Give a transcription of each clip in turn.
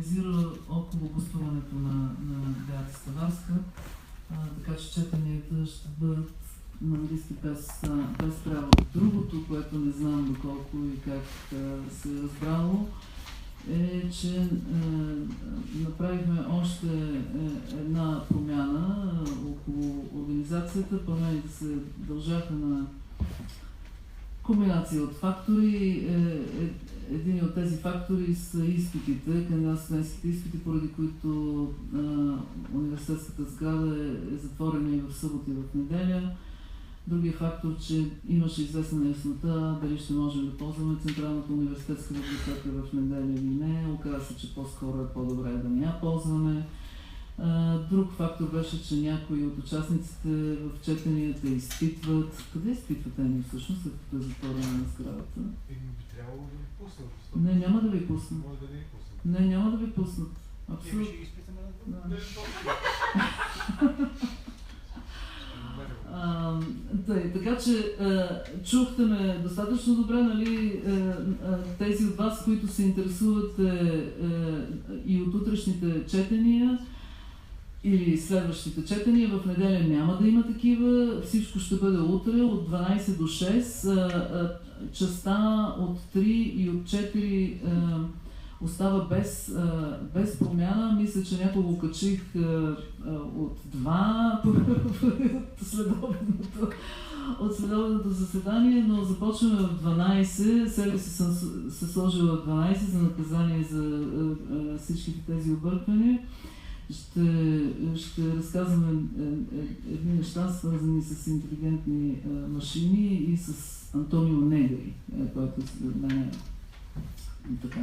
организира около гостуването на Beata Stawarska, така че четенията ще бъдат на английски без превод. Другото, което не знам доколко и как се е разбрало, е, че направихме още една промяна около организацията. Промените се дължаха на комбинация от фактори. Един от тези фактори са изпитите, кандидатските изпити, поради които университетската сграда е затворена и в събота и в неделя. Другият фактор, че имаше известна неяснота дали ще можем да ползваме Централната университетска библиотека в неделя или не. Оказа се, че по-скоро е по-добре да не я ползваме. Друг фактор беше, че някои от участниците в четенията изпитват. Къде изпитват они всъщност, след като е затворена на сградата? Би трябвало да ви пуснат. Не, няма да ви пуснат. Може да ви пуснат. Не, няма да ви пуснат. Абсолютно. Ще ги изпитаме на друг. Така че чухте ме достатъчно добре, нали, тези от вас, които се интересуват и от утрешните четения или следващите четения. В неделя няма да има такива, всичко ще бъде утре от 12 до 6. Частта от 3 и от 4 остава без промяна. Мисля, че някога го качих от 2 от следобедното заседание, но започваме в 12. Себе си съм се сложила в 12 за наказание за всичките тези обърквания. Ще разказваме едни неща, свързани с интелигентни машини и с Антонио Негри, който за мен е така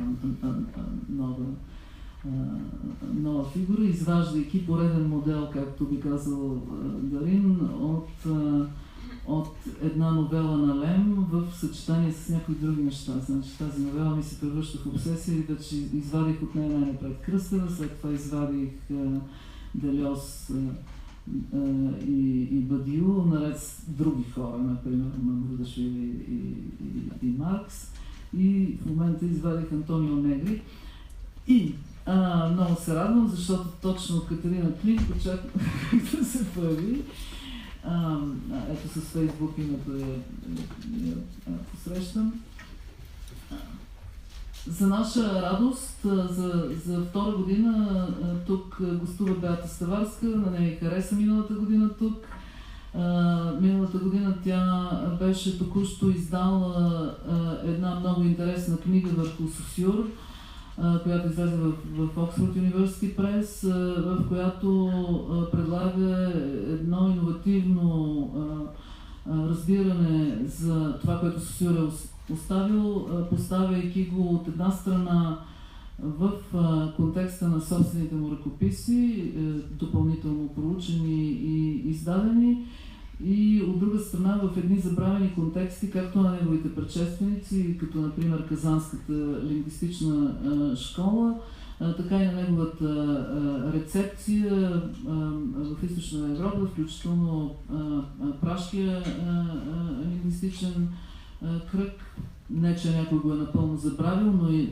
нова фигура, изваждайки пореден модел, както би казал Дарин, от една новела на Лем в съчетание с някои други неща. Значи тази новела ми се превръща в обсесия и вече извадих от нея най-напред Кръстева, след това извадих Делиос и Бадио, наред с други хора, например Мамрудашвили и Маркс. И в момента извадих Антонио Негри. И много се радвам, защото точно от Катерина Клин очаквам да се появи. Ето с Фейсбук името посрещам. За наша радост, за втора година тук гостува Beata Stawarska, на нея хареса миналата година тук. Миналата година тя беше току-що издала една много интересна книга върху Сосюр, която излезе в Oxford University Press, в която предлага едно иновативно разбиране за това, което Сосюр е оставил, поставяйки го от една страна в контекста на собствените му ръкописи, допълнително проучени и издадени, и от друга страна в едни забравени контексти, както на неговите предшественици, като например Казанската лингвистична школа, така и на неговата рецепция в Източна Европа, включително пражския лингвистичен кръг. Не, че някой го е напълно забравил, но е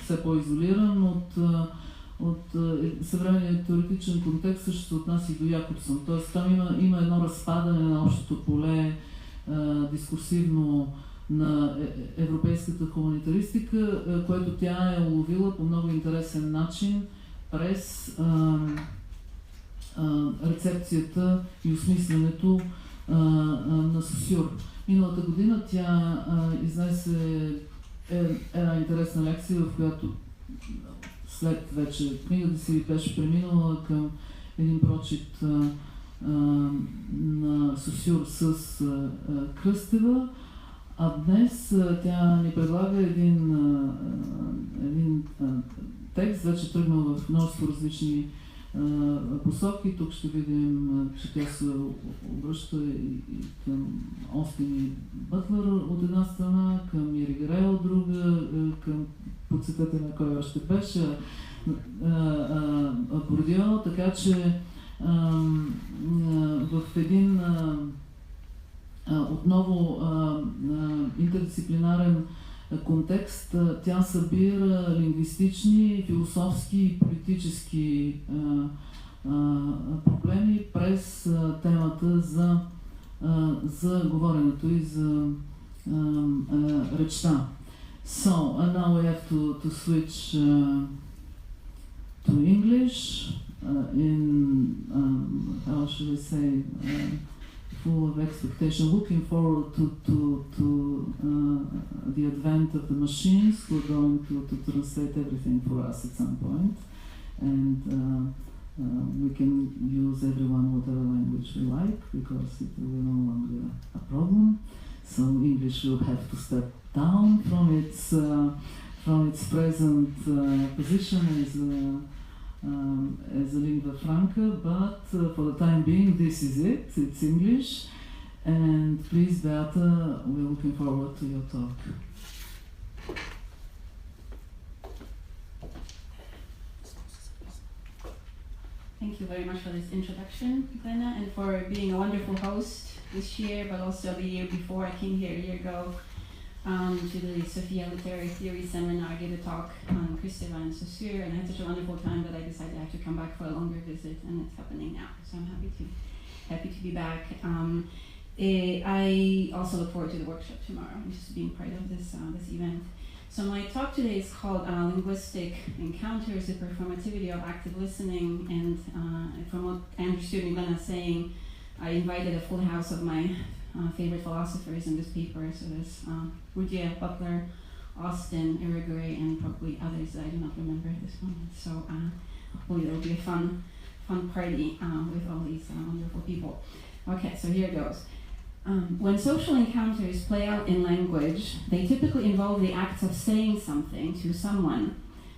все по-изолиран от съвременния теоретичен контекст, също се отнася и до Якобсон. Тоест там има едно разпадане на общото поле дискурсивно на европейската хуманитаристика, което тя е уловила по много интересен начин през рецепцията и осмисленето на Сосюр. Миналата година тя изнесе една интересна лекция, в която след вече книгата си беше преминала към един прочит на Сосюр с Кръстева, а днес тя ни предлага един текст, вече тръгнал в множество различни посоки. Тук ще видим, че тя се обръща и към Остин и Бътлер от една страна, към Irigaray от друга, към подсетете на кой още беше, Bourdieu, така че в един отново интердисциплинарен контекст тя събира лингвистични, философски и политически проблеми през темата за говоренето и за речта. So, and now we have to switch to English in, how should I say, full of expectation, looking forward to the advent of the machines who are going to translate everything for us at some point. And we can use everyone whatever language we like, because it will no longer a problem. So English will have to step down from its present position as a lingua franca, but for the time being, this is it. It's English. And please, Beata, we're looking forward to your talk. Thank you very much for this introduction, Lena, and for being a wonderful host this year, but also the year before. I came here a year ago to the Sofia Literary Theory Seminar. I gave a talk on Christopher and Saussure, and I had such a wonderful time that I decided I have to come back for a longer visit, and it's happening now. So I'm happy to be back. I also look forward to the workshop tomorrow, and just being part of this event. So my talk today is called Linguistic Encounters, the Performativity of Active Listening, and from what I understood Milena saying, I invited a full house of my favorite philosophers in this paper. So there's Bourdieu, Butler, Austin, Irigaray, and probably others that I do not remember at this moment. So hopefully there will be a fun party with all these wonderful people. Okay, so here goes. When social encounters play out in language, they typically involve the act of saying something to someone.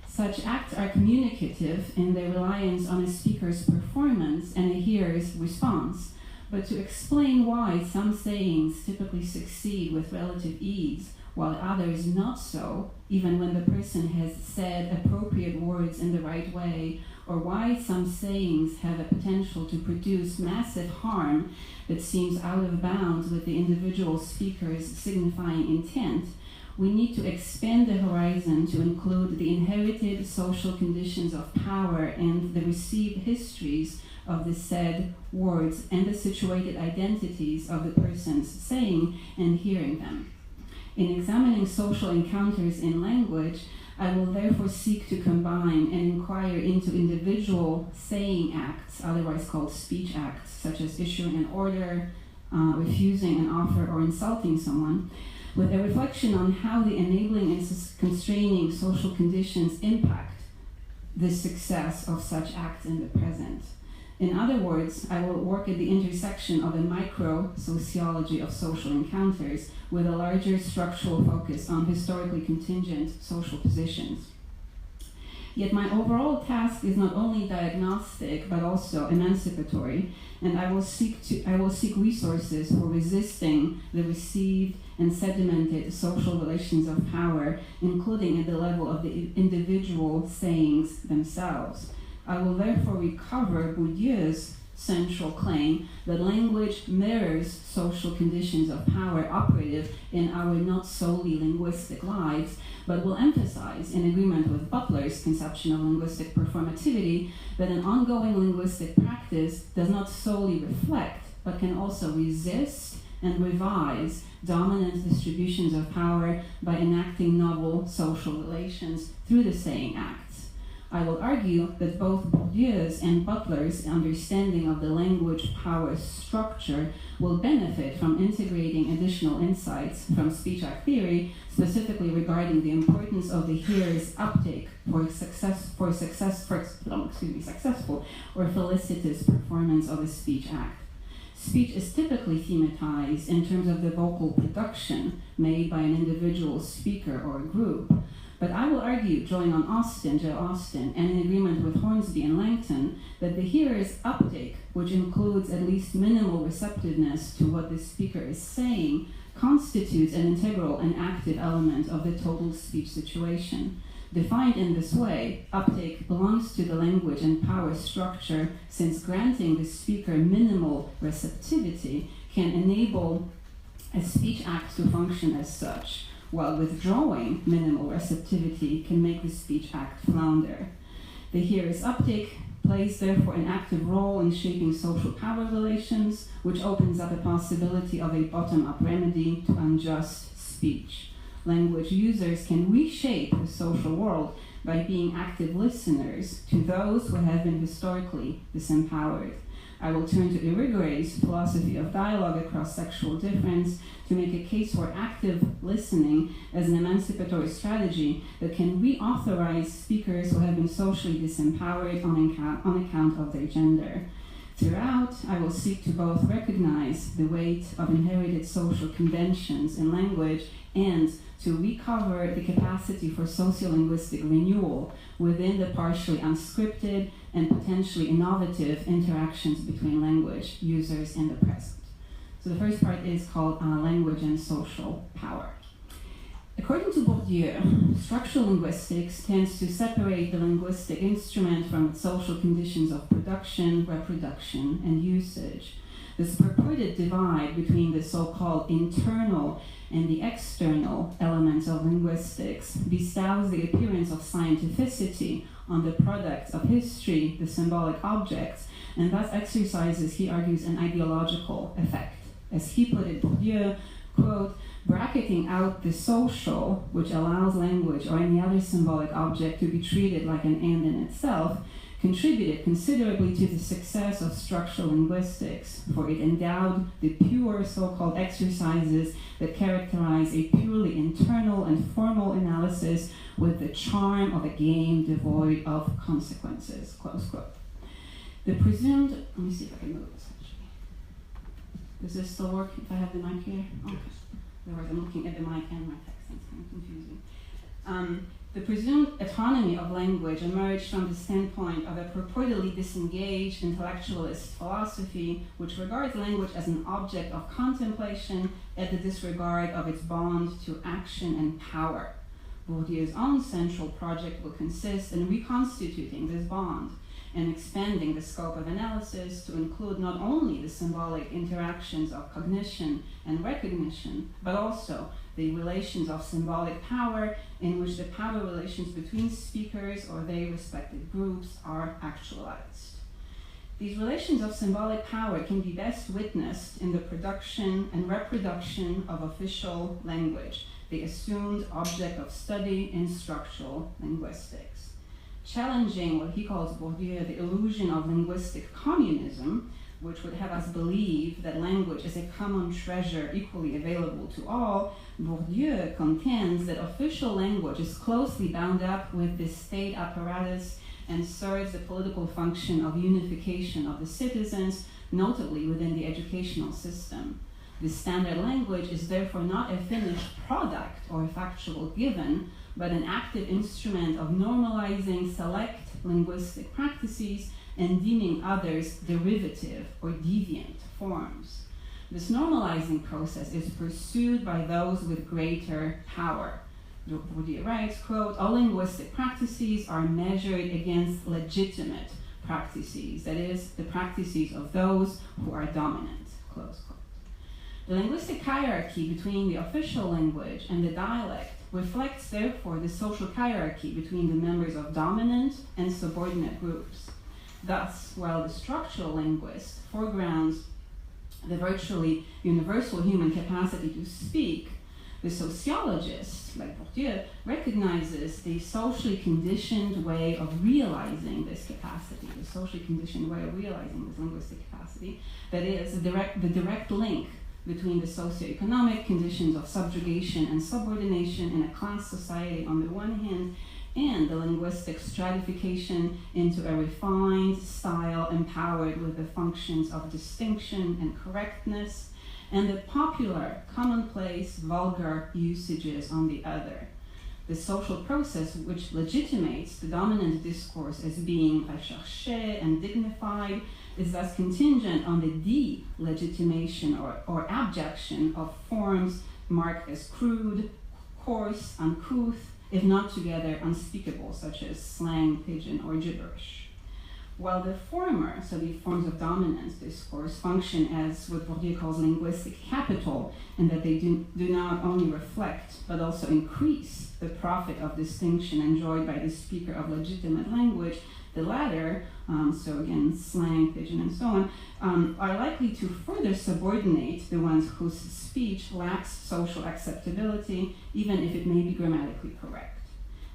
Such acts are communicative in their reliance on a speaker's performance and a hearer's response. But to explain why some sayings typically succeed with relative ease, while others not so, even when the person has said appropriate words in the right way, or why some sayings have a potential to produce massive harm that seems out of bounds with the individual speaker's signifying intent, we need to expand the horizon to include the inherited social conditions of power and the received histories of the said words and the situated identities of the persons saying and hearing them. In examining social encounters in language, I will therefore seek to combine and inquire into individual saying acts, otherwise called speech acts, such as issuing an order, refusing an offer, or insulting someone, with a reflection on how the enabling and constraining social conditions impact the success of such acts in the present. In other words, I will work at the intersection of a micro-sociology of social encounters with a larger structural focus on historically contingent social positions. Yet my overall task is not only diagnostic, but also emancipatory, and I will seek resources for resisting the received and sedimented social relations of power, including at the level of the individual sayings themselves. I will therefore recover Bourdieu's central claim that language mirrors social conditions of power operative in our not-solely-linguistic lives, but will emphasize, in agreement with Butler's conception of linguistic performativity, that an ongoing linguistic practice does not solely reflect, but can also resist and revise dominant distributions of power by enacting novel social relations through the saying acts. I will argue that both Bourdieu's and Butler's understanding of the language power structure will benefit from integrating additional insights from speech act theory, specifically regarding the importance of the hearer's uptake for successful or felicitous performance of a speech act. Speech is typically thematized in terms of the vocal production made by an individual speaker or a group. But I will argue, drawing on Joe Austin, and in agreement with Hornsby and Langton, that the hearer's uptake, which includes at least minimal receptiveness to what the speaker is saying, constitutes an integral and active element of the total speech situation. Defined in this way, uptake belongs to the language and power structure, since granting the speaker minimal receptivity can enable a speech act to function as such. while withdrawing minimal receptivity can make the speech act flounder. The hearer's uptake plays therefore an active role in shaping social power relations, which opens up a possibility of a bottom-up remedy to unjust speech. Language users can reshape the social world by being active listeners to those who have been historically disempowered. I will turn to Irigaray's philosophy of dialogue across sexual difference to make a case for active listening as an emancipatory strategy that can re-authorize speakers who have been socially disempowered on account of their gender. Throughout, I will seek to both recognize the weight of inherited social conventions in language and to recover the capacity for sociolinguistic renewal within the partially unscripted and potentially innovative interactions between language users and the present. So the first part is called language and social power. According to Bourdieu, structural linguistics tends to separate the linguistic instrument from its social conditions of production, reproduction, and usage. This purported divide between the so-called internal and the external elements of linguistics bestows the appearance of scientificity on the products of history, the symbolic objects, and thus exercises, he argues, an ideological effect. As he put it, Bourdieu, quote, bracketing out the social, which allows language or any other symbolic object to be treated like an end in itself, contributed considerably to the success of structural linguistics, for it endowed the pure so-called exercises that characterize a purely internal and formal analysis with the charm of a game devoid of consequences, close quote. The presumed, let me see if I can move this actually. Does this still work if I have the mic here? Okay. Otherwise I'm looking at the mic and my text, and it's kind of confusing. The presumed autonomy of language emerged from the standpoint of a purportedly disengaged intellectualist philosophy which regards language as an object of contemplation at the disregard of its bond to action and power. Bourdieu's own central project will consist in reconstituting this bond and expanding the scope of analysis to include not only the symbolic interactions of cognition and recognition, but also the relations of symbolic power in which the power relations between speakers or their respective groups are actualized. These relations of symbolic power can be best witnessed in the production and reproduction of official language, the assumed object of study in structural linguistics. Challenging what he calls Bourdieu the illusion of linguistic communism, which would have us believe that language is a common treasure equally available to all, Bourdieu contends that official language is closely bound up with the state apparatus and serves the political function of unification of the citizens, notably within the educational system. The standard language is therefore not a finished product or a factual given, but an active instrument of normalizing select linguistic practices and deeming others derivative or deviant forms. This normalizing process is pursued by those with greater power. Bourdieu writes, quote, all linguistic practices are measured against legitimate practices, that is, the practices of those who are dominant, close quote. The linguistic hierarchy between the official language and the dialect reflects, therefore, the social hierarchy between the members of dominant and subordinate groups. Thus, while the structural linguist foregrounds the virtually universal human capacity to speak, the sociologist, like Bourdieu, recognizes the socially conditioned way of realizing this capacity, the socially conditioned way of realizing this linguistic capacity, that is, the direct link between the socioeconomic conditions of subjugation and subordination in a class society on the one hand, and the linguistic stratification into a refined style empowered with the functions of distinction and correctness, and the popular, commonplace, vulgar usages on the other. The social process which legitimates the dominant discourse as being recherché and dignified is thus contingent on the delegitimation or abjection of forms marked as crude, coarse, uncouth, if not together unspeakable, such as slang, pidgin, or gibberish. while the former, so the forms of dominance discourse, function as what Bourdieu calls linguistic capital, and that they do not only reflect, but also increase the profit of distinction enjoyed by the speaker of legitimate language, the latter, so again, slang, pidgin, and so on, are likely to further subordinate the ones whose speech lacks social acceptability, even if it may be grammatically correct.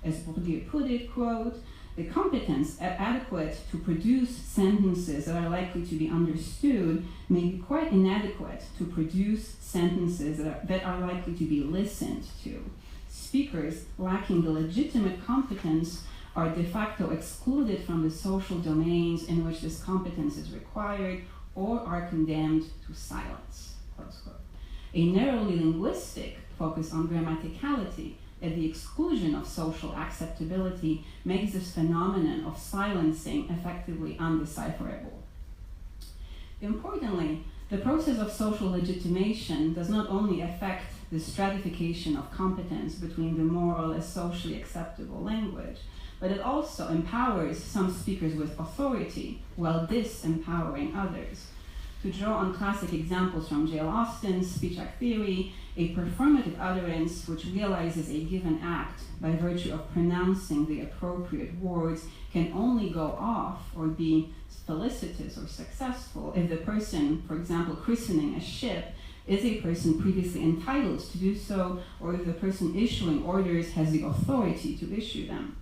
As Bourdieu put it, quote, the competence adequate to produce sentences that are likely to be understood may be quite inadequate to produce sentences that are likely to be listened to. Speakers lacking the legitimate competence are de facto excluded from the social domains in which this competence is required or are condemned to silence, close quote. A narrowly linguistic focus on grammaticality at the exclusion of social acceptability makes this phenomenon of silencing effectively undecipherable. Importantly, the process of social legitimation does not only affect the stratification of competence between the more or less socially acceptable language, but it also empowers some speakers with authority while disempowering others. To draw on classic examples from J.L. Austin's speech act theory, a performative utterance which realizes a given act by virtue of pronouncing the appropriate words can only go off or be felicitous or successful if the person, for example, christening a ship, is a person previously entitled to do so, or if the person issuing orders has the authority to issue them.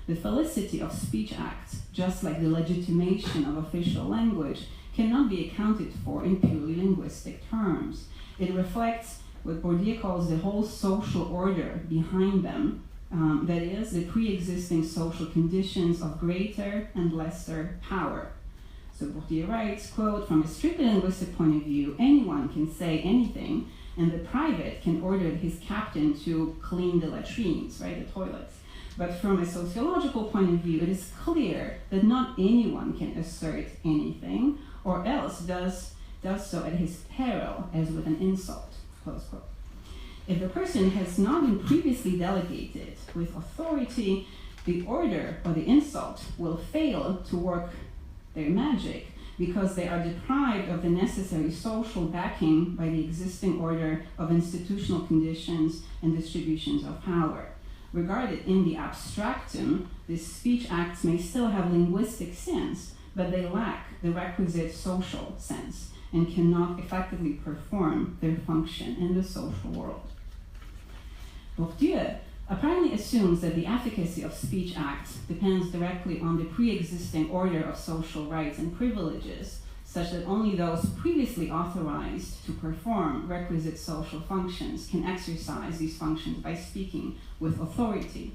The felicity of speech acts, just like the legitimation of official language, cannot be accounted for in purely linguistic terms. It reflects what Bourdieu calls the whole social order behind them, that is, the pre-existing social conditions of greater and lesser power. So Bourdieu writes, quote, from a strictly linguistic point of view, anyone can say anything, and the private can order his captain to clean the latrines, right, the toilets. But from a sociological point of view, it is clear that not anyone can assert anything, or else does so at his peril, as with an insult, close quote. If the person has not been previously delegated with authority, the order or the insult will fail to work their magic because they are deprived of the necessary social backing by the existing order of institutional conditions and distributions of power. Regarded in the abstractum, these speech acts may still have linguistic sense, but they lack the requisite social sense and cannot effectively perform their function in the social world. Bourdieu apparently assumes that the efficacy of speech acts depends directly on the pre-existing order of social rights and privileges, such that only those previously authorized to perform requisite social functions can exercise these functions by speaking with authority.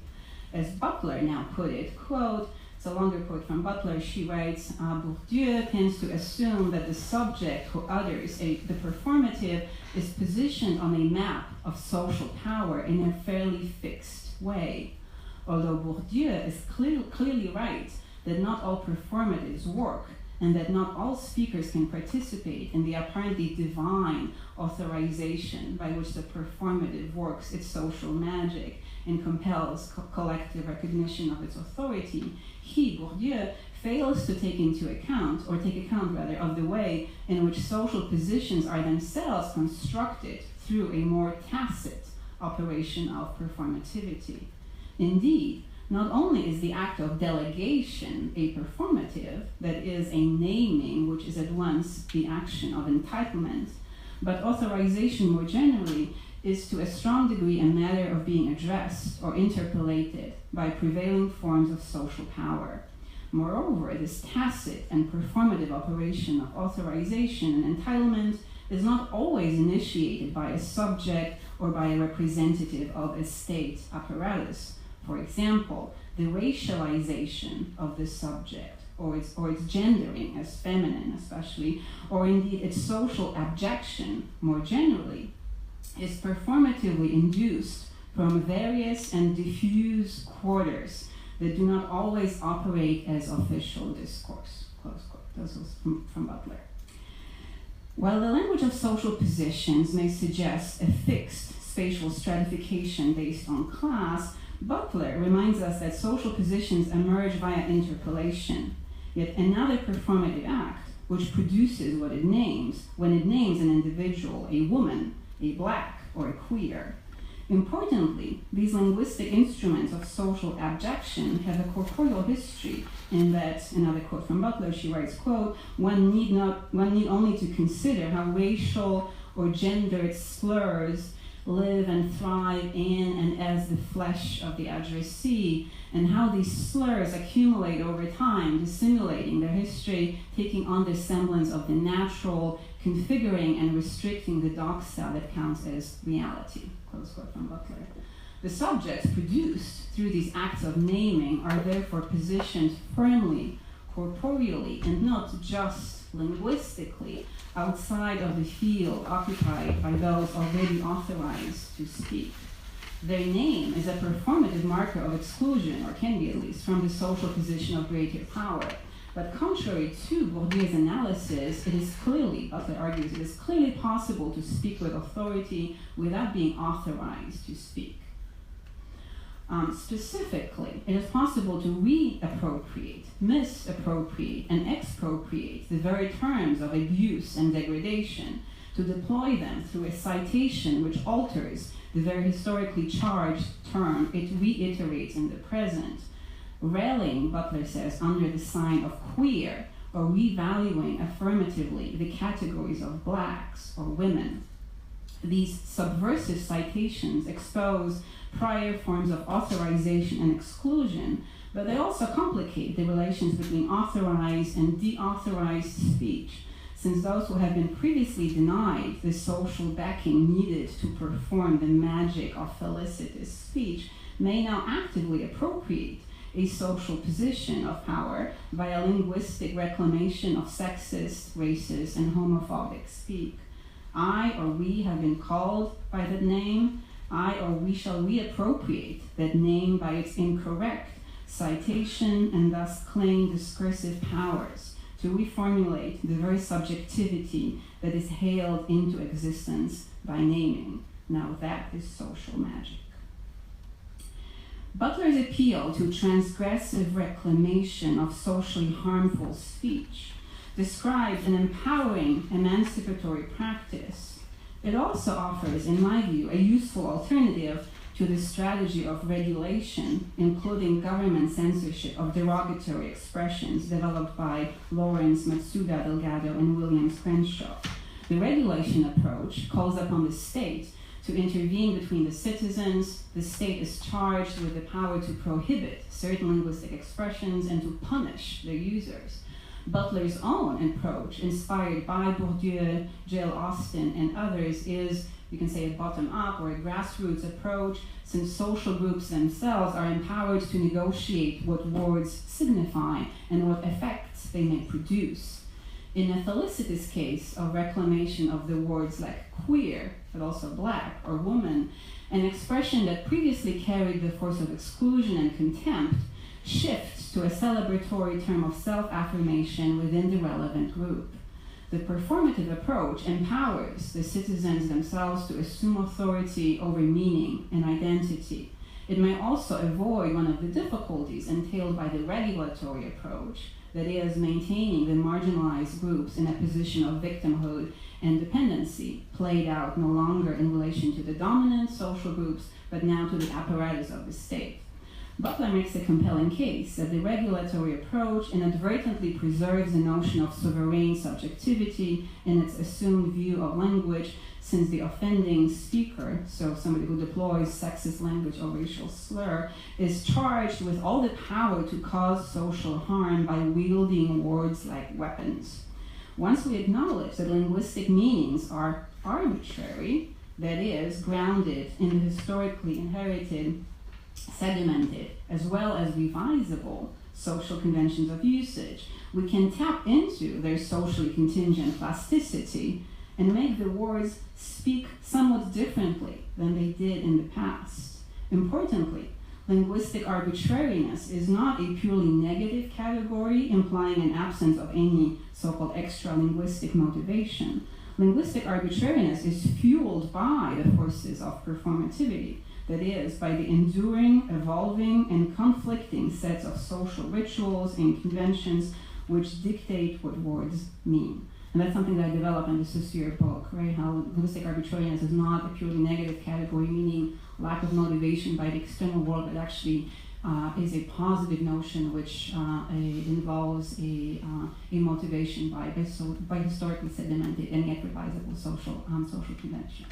As Butler now put it, quote, it's a longer quote from Butler, she writes, Bourdieu tends to assume that the subject who utters the performative is positioned on a map of social power in a fairly fixed way. Although Bourdieu is clearly right that not all performatives work, and that not all speakers can participate in the apparently divine authorization by which the performative works its social magic and compels collective recognition of its authority, he, Bourdieu, fails to take account of the way in which social positions are themselves constructed through a more tacit operation of performativity. Indeed, not only is the act of delegation a performative, that is, a naming which is at once the action of entitlement, but authorization more generally is to a strong degree a matter of being addressed or interpolated by prevailing forms of social power. Moreover, this tacit and performative operation of authorization and entitlement is not always initiated by a subject or by a representative of a state apparatus. For example, the racialization of the subject, or its gendering as feminine especially, or indeed its social abjection more generally, is performatively induced from various and diffuse quarters that do not always operate as official discourse. Close quote. This was from Butler. While the language of social positions may suggest a fixed spatial stratification based on class, Butler reminds us that social positions emerge via interpolation. yet another performative act which produces what it names when it names an individual, a woman, a black, or a queer. Importantly, these linguistic instruments of social abjection have a corporeal history in that, another quote from Butler, she writes, quote, one need only to consider how racial or gendered slurs live and thrive in and as the flesh of the addressee, and how these slurs accumulate over time, dissimulating their history, taking on the semblance of the natural, configuring and restricting the doxa that counts as reality. Close quote from Butler. The subjects produced through these acts of naming are therefore positioned firmly, corporeally, and not just linguistically, outside of the field occupied by those already authorized to speak. Their name is a performative marker of exclusion, or can be at least, from the social position of greater power. But contrary to Bourdieu's analysis, it is clearly, Butler argues, it is clearly possible to speak with authority without being authorized to speak. Specifically, it is possible to reappropriate, misappropriate, and expropriate the very terms of abuse and degradation, to deploy them through a citation which alters the very historically charged term it reiterates in the present, railing, Butler says, under the sign of queer, or revaluing affirmatively the categories of blacks or women. These subversive citations expose prior forms of authorization and exclusion, but they also complicate the relations between authorized and deauthorized speech, since those who have been previously denied the social backing needed to perform the magic of felicitous speech may now actively appropriate a social position of power by a linguistic reclamation of sexist, racist, and homophobic speak. I or we have been called by that name. I or we shall reappropriate that name by its incorrect citation and thus claim discursive powers to reformulate the very subjectivity that is hailed into existence by naming. Now that is social magic. Butler's appeal to transgressive reclamation of socially harmful speech describes an empowering emancipatory practice. It also offers, in my view, a useful alternative to the strategy of regulation, including government censorship of derogatory expressions developed by Lawrence, Matsuda, Delgado, and Williams Crenshaw. The regulation approach calls upon the state to intervene between the citizens. The state is charged with the power to prohibit certain linguistic expressions and to punish their users. Butler's own approach, inspired by Bourdieu, J.L. Austin, and others, is, you can say, a bottom-up or a grassroots approach, since social groups themselves are empowered to negotiate what words signify and what effects they may produce. In a felicitous case of reclamation of the words like queer, but also black or woman, an expression that previously carried the force of exclusion and contempt shifts to a celebratory term of self-affirmation within the relevant group. The performative approach empowers the citizens themselves to assume authority over meaning and identity. It may also avoid one of the difficulties entailed by the regulatory approach, that is, maintaining the marginalized groups in a position of victimhood and dependency, played out no longer in relation to the dominant social groups, but now to the apparatus of the state. Butler makes a compelling case that the regulatory approach inadvertently preserves the notion of sovereign subjectivity in its assumed view of language, since the offending speaker, so somebody who deploys sexist language or racial slur, is charged with all the power to cause social harm by wielding words like weapons. Once we acknowledge that linguistic meanings are arbitrary, that is, grounded in the historically inherited, sedimented, as well as revisable social conventions of usage, we can tap into their socially contingent plasticity and make the words speak somewhat differently than they did in the past. Importantly, linguistic arbitrariness is not a purely negative category implying an absence of any so-called extra-linguistic motivation. Linguistic arbitrariness is fueled by the forces of performativity, that is, by the enduring, evolving, and conflicting sets of social rituals and conventions which dictate what words mean. And that's something that I developed in the Saussure book, right? How linguistic arbitrariness is not a purely negative category, meaning lack of motivation by the external world, but actually is a positive notion which involves a motivation by historically sedimented and yet revisable social conventions.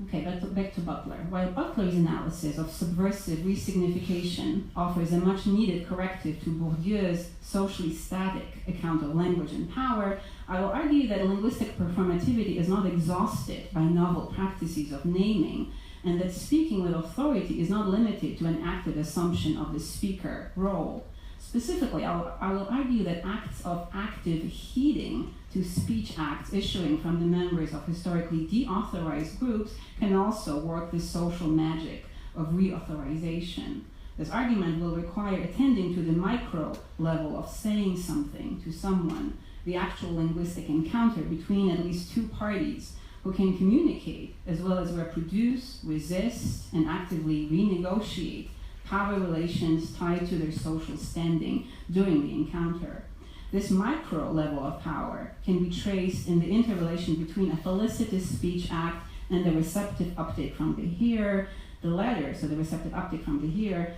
Okay, back to Butler. While Butler's analysis of subversive resignification offers a much needed corrective to Bourdieu's socially static account of language and power, I will argue that linguistic performativity is not exhausted by novel practices of naming, and that speaking with authority is not limited to an active assumption of the speaker role. Specifically, I will argue that acts of active heeding to speech acts issuing from the members of historically deauthorized groups can also work the social magic of re-authorization. This argument will require attending to the micro level of saying something to someone, the actual linguistic encounter between at least two parties who can communicate as well as reproduce, resist, and actively renegotiate power relations tied to their social standing during the encounter. This micro level of power can be traced in the interrelation between a felicitous speech act and the receptive uptake from the hearer. The latter, so the receptive uptake from the hearer,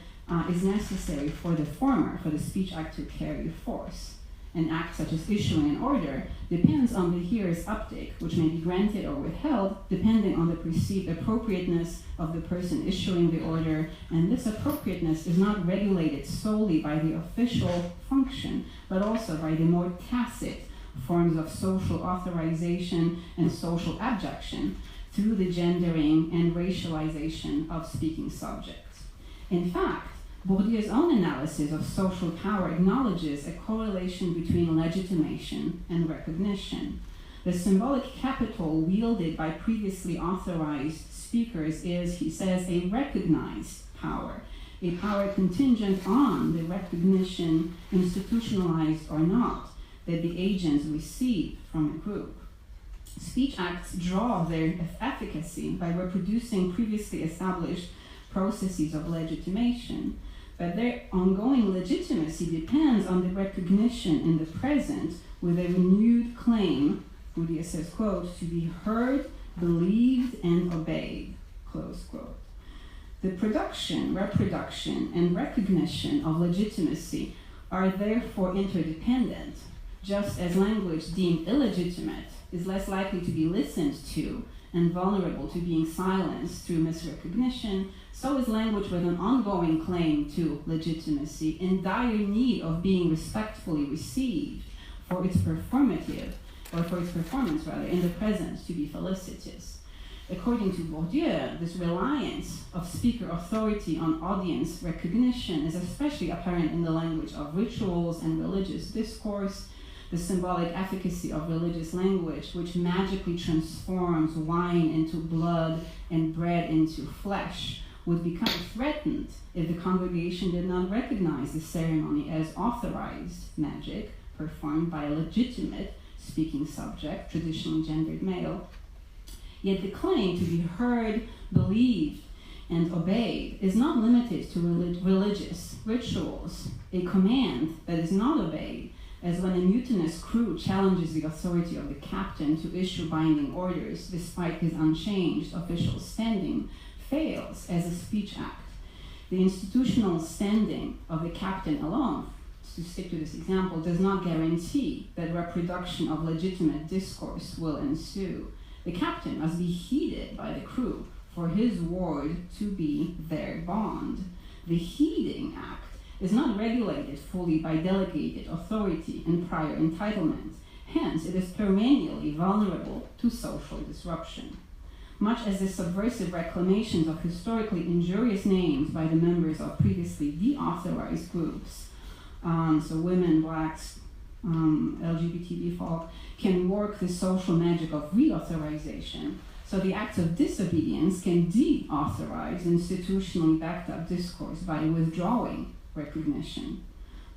is necessary for the former, for the speech act to carry force. An act such as issuing an order depends on the hearer's uptake, which may be granted or withheld depending on the perceived appropriateness of the person issuing the order, and this appropriateness is not regulated solely by the official function, but also by the more tacit forms of social authorization and social abjection through the gendering and racialization of speaking subjects. In fact, Bourdieu's own analysis of social power acknowledges a correlation between legitimation and recognition. The symbolic capital wielded by previously authorized speakers is, he says, a recognized power, a power contingent on the recognition, institutionalized or not, that the agents receive from a group. Speech acts draw their efficacy by reproducing previously established processes of legitimation, but their ongoing legitimacy depends on the recognition in the present with a renewed claim, Bourdieu says, quote, to be heard, believed, and obeyed, close quote. The production, reproduction, and recognition of legitimacy are therefore interdependent, just as language deemed illegitimate is less likely to be listened to and vulnerable to being silenced through misrecognition, so is language with an ongoing claim to legitimacy in dire need of being respectfully received for its performative, or for its performance rather, in the present to be felicitous. According to Bourdieu, this reliance of speaker authority on audience recognition is especially apparent in the language of rituals and religious discourse. The symbolic efficacy of religious language, which magically transforms wine into blood and bread into flesh, would become threatened if the congregation did not recognize the ceremony as authorized magic performed by a legitimate speaking subject, traditionally gendered male. Yet the claim to be heard, believed, and obeyed is not limited to religious rituals. A command that is not obeyed, as when a mutinous crew challenges the authority of the captain to issue binding orders despite his unchanged official standing, fails as a speech act. The institutional standing of the captain alone, to stick to this example, does not guarantee that reproduction of legitimate discourse will ensue. The captain must be heeded by the crew for his word to be their bond. The heeding act is not regulated fully by delegated authority and prior entitlement. Hence, it is perennially vulnerable to social disruption. Much as the subversive reclamations of historically injurious names by the members of previously deauthorized groups, so women, blacks, LGBT folk, can work the social magic of reauthorization, so the acts of disobedience can deauthorize institutionally backed up discourse by withdrawing recognition.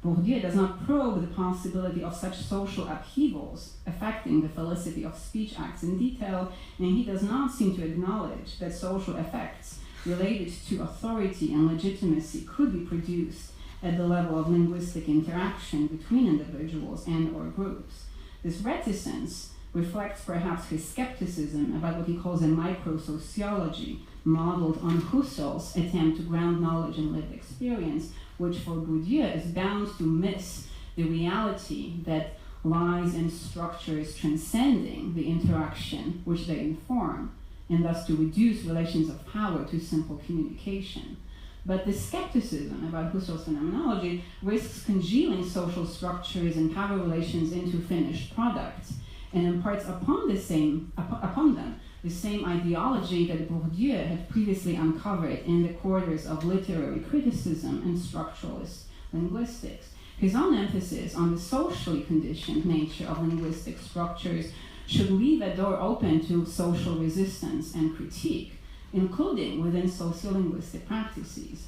Bourdieu does not probe the possibility of such social upheavals affecting the felicity of speech acts in detail, and he does not seem to acknowledge that social effects related to authority and legitimacy could be produced at the level of linguistic interaction between individuals and or groups. This reticence reflects perhaps his skepticism about what he calls a micro-sociology, modeled on Husserl's attempt to ground knowledge in lived experience, which for Bourdieu is bound to miss the reality that lies in structures transcending the interaction which they inform, and thus to reduce relations of power to simple communication. But the skepticism about Husserl's phenomenology risks congealing social structures and power relations into finished products, and imparts upon them the same ideology that Bourdieu had previously uncovered in the quarters of literary criticism and structuralist linguistics. His own emphasis on the socially conditioned nature of linguistic structures should leave a door open to social resistance and critique, including within sociolinguistic practices.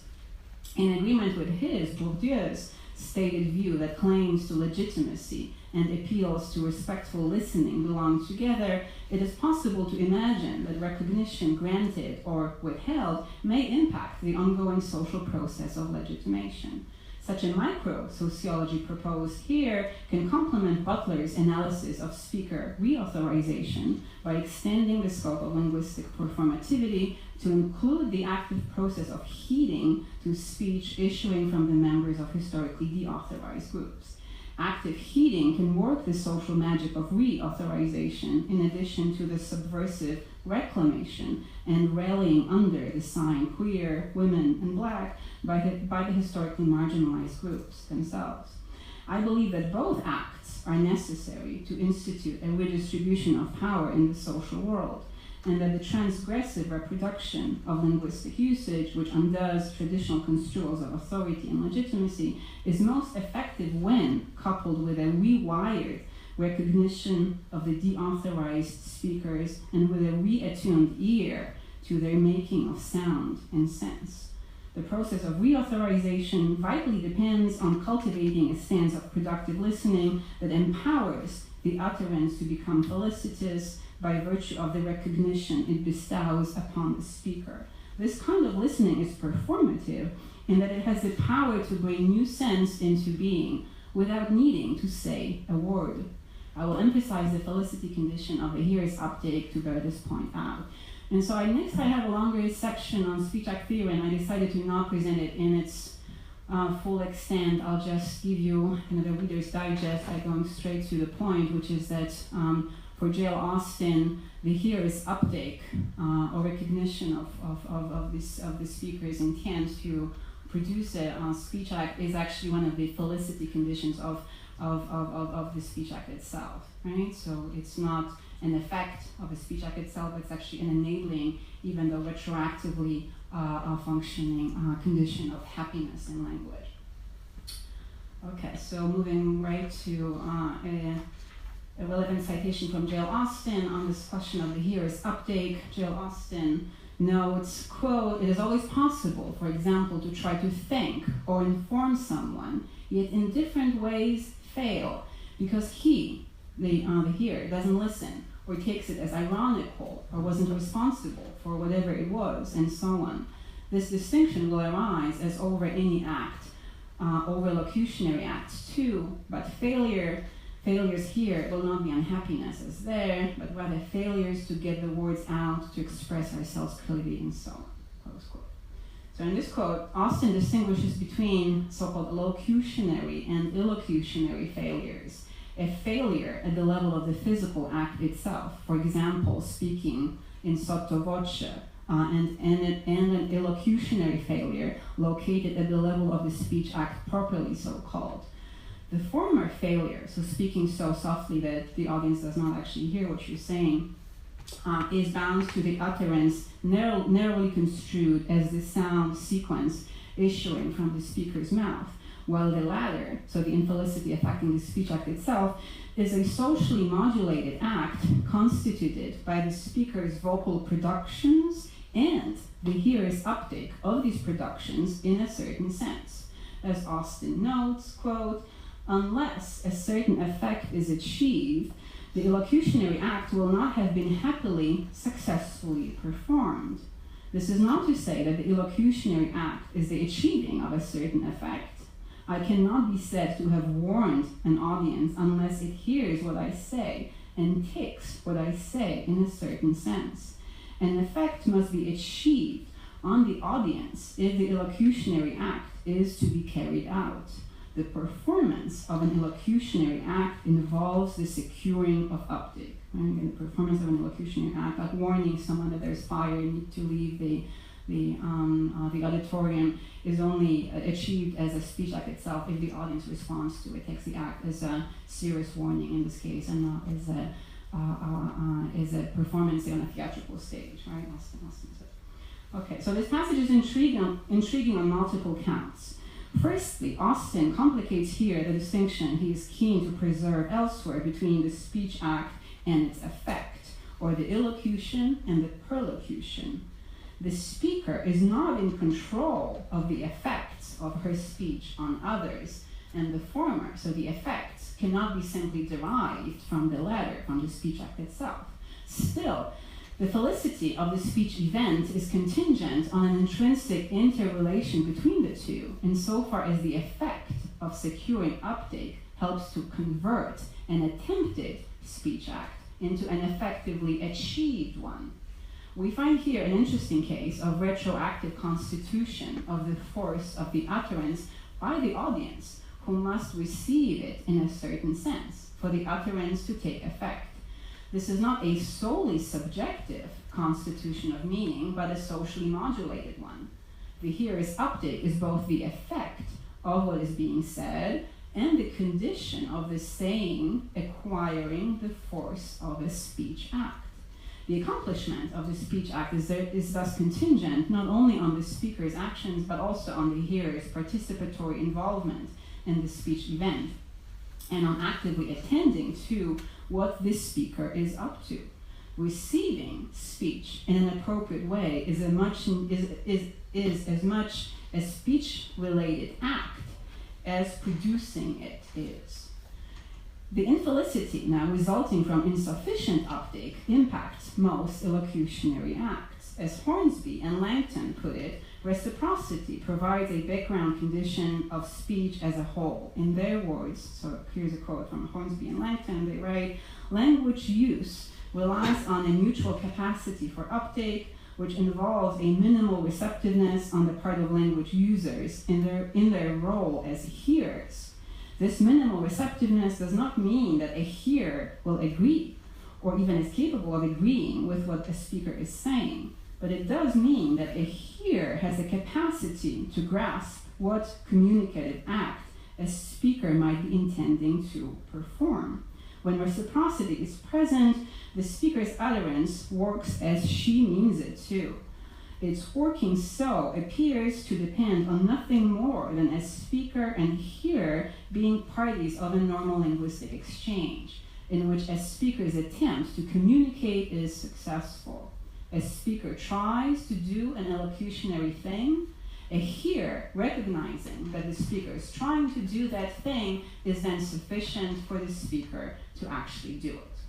In agreement with Bourdieu's stated view that claims to legitimacy and appeals to respectful listening belong together, it is possible to imagine that recognition granted or withheld may impact the ongoing social process of legitimation. Such a micro-sociology proposed here can complement Butler's analysis of speaker re-authorization by extending the scope of linguistic performativity to include the active process of heeding to speech issuing from the members of historically deauthorized groups. Active heeding can work the social magic of re-authorization in addition to the subversive reclamation and rallying under the sign queer, women, and black by the historically marginalized groups themselves. I believe that both acts are necessary to institute a redistribution of power in the social world, and that the transgressive reproduction of linguistic usage, which undoes traditional construals of authority and legitimacy, is most effective when coupled with a rewired recognition of the deauthorized speakers and with a reattuned ear to their making of sound and sense. The process of reauthorization vitally depends on cultivating a stance of productive listening that empowers the utterance to become felicitous by virtue of the recognition it bestows upon the speaker. This kind of listening is performative in that it has the power to bring new sense into being without needing to say a word. I will emphasize the felicity condition of the hearer's uptake to bear this point out. And so next I have a longer section on speech act theory, and I decided to not present it in its full extent. I'll just give you the Reader's Digest by going straight to the point, which is that for J.L. Austin, the hearer's uptake or recognition of the speaker's intent to produce a speech act is actually one of the felicity conditions of the speech act itself, right? So it's not an effect of the speech act itself, it's actually an enabling, even though retroactively functioning condition of happiness in language. Okay, so moving right to a relevant citation from J.L. Austin on this question of the hearer's uptake. J.L. Austin notes, quote, "It is always possible, for example, to try to think or inform someone, yet in different ways fail, because he, the hearer, doesn't listen, or takes it as ironical, or wasn't responsible for whatever it was, and so on. This distinction will arise as over any act, over locutionary acts too, but failures here will not be unhappiness as there, but rather failures to get the words out, to express ourselves clearly, and so on." Close quote. So in this quote, Austin distinguishes between so-called locutionary and illocutionary failures. A failure at the level of the physical act itself, for example, speaking in sotto voce, and an illocutionary failure located at the level of the speech act properly so-called. The former failure, so speaking so softly that the audience does not actually hear what you're saying, is bound to the utterance narrowly construed as the sound sequence issuing from the speaker's mouth, while the latter, so the infelicity affecting the speech act itself, is a socially modulated act constituted by the speaker's vocal productions and the hearer's uptake of these productions in a certain sense. As Austin notes, quote, "Unless a certain effect is achieved, the illocutionary act will not have been happily, successfully performed. This is not to say that the illocutionary act is the achieving of a certain effect. I cannot be said to have warned an audience unless it hears what I say and takes what I say in a certain sense. An effect must be achieved on the audience if the illocutionary act is to be carried out. The performance of an illocutionary act involves the securing of uptake. Right? And the performance of an illocutionary act, like warning someone that there's fire, you need to leave the auditorium, is only achieved as a speech act itself if the audience responds to it, takes the act as a serious warning in this case, and not as a performance on a theatrical stage, right? Okay, so this passage is intriguing on multiple counts. Firstly, Austin complicates here the distinction he is keen to preserve elsewhere between the speech act and its effect, or the illocution and the perlocution. The speaker is not in control of the effects of her speech on others, and the former, so the effects, cannot be simply derived from the latter, from the speech act itself. Still, the felicity of the speech event is contingent on an intrinsic interrelation between the two, insofar as the effect of securing uptake helps to convert an attempted speech act into an effectively achieved one. We find here an interesting case of retroactive constitution of the force of the utterance by the audience, who must receive it in a certain sense for the utterance to take effect. This is not a solely subjective constitution of meaning, but a socially modulated one. The hearer's uptake is both the effect of what is being said and the condition of the saying acquiring the force of a speech act. The accomplishment of the speech act is thus contingent not only on the speaker's actions, but also on the hearer's participatory involvement in the speech event, and on actively attending to what this speaker is up to. Receiving speech in an appropriate way is as much a speech-related act as producing it is. The infelicity now resulting from insufficient uptake impacts most illocutionary acts. As Hornsby and Langton put it, reciprocity provides a background condition of speech as a whole. In their words, so here's a quote from Hornsby and Langton, they write, "Language use relies on a mutual capacity for uptake, which involves a minimal receptiveness on the part of language users in their role as hearers. This minimal receptiveness does not mean that a hearer will agree, or even is capable of agreeing with what a speaker is saying, but it does mean that a hearer has a capacity to grasp what communicative act a speaker might be intending to perform. When reciprocity is present, the speaker's utterance works as she means it to. Its working so appears to depend on nothing more than a speaker and hearer being parties of a normal linguistic exchange, in which a speaker's attempt to communicate is successful. A speaker tries to do an illocutionary thing. A hearer, recognizing that the speaker is trying to do that thing, is then sufficient for the speaker to actually do it.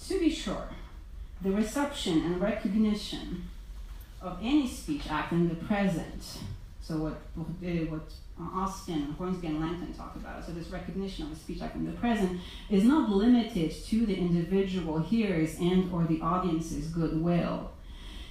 To be sure, the reception and recognition of any speech act in the present, so what Austin, Hornsby, and Langton talk about, so this recognition of a speech act in the present is not limited to the individual hearers and or the audience's goodwill.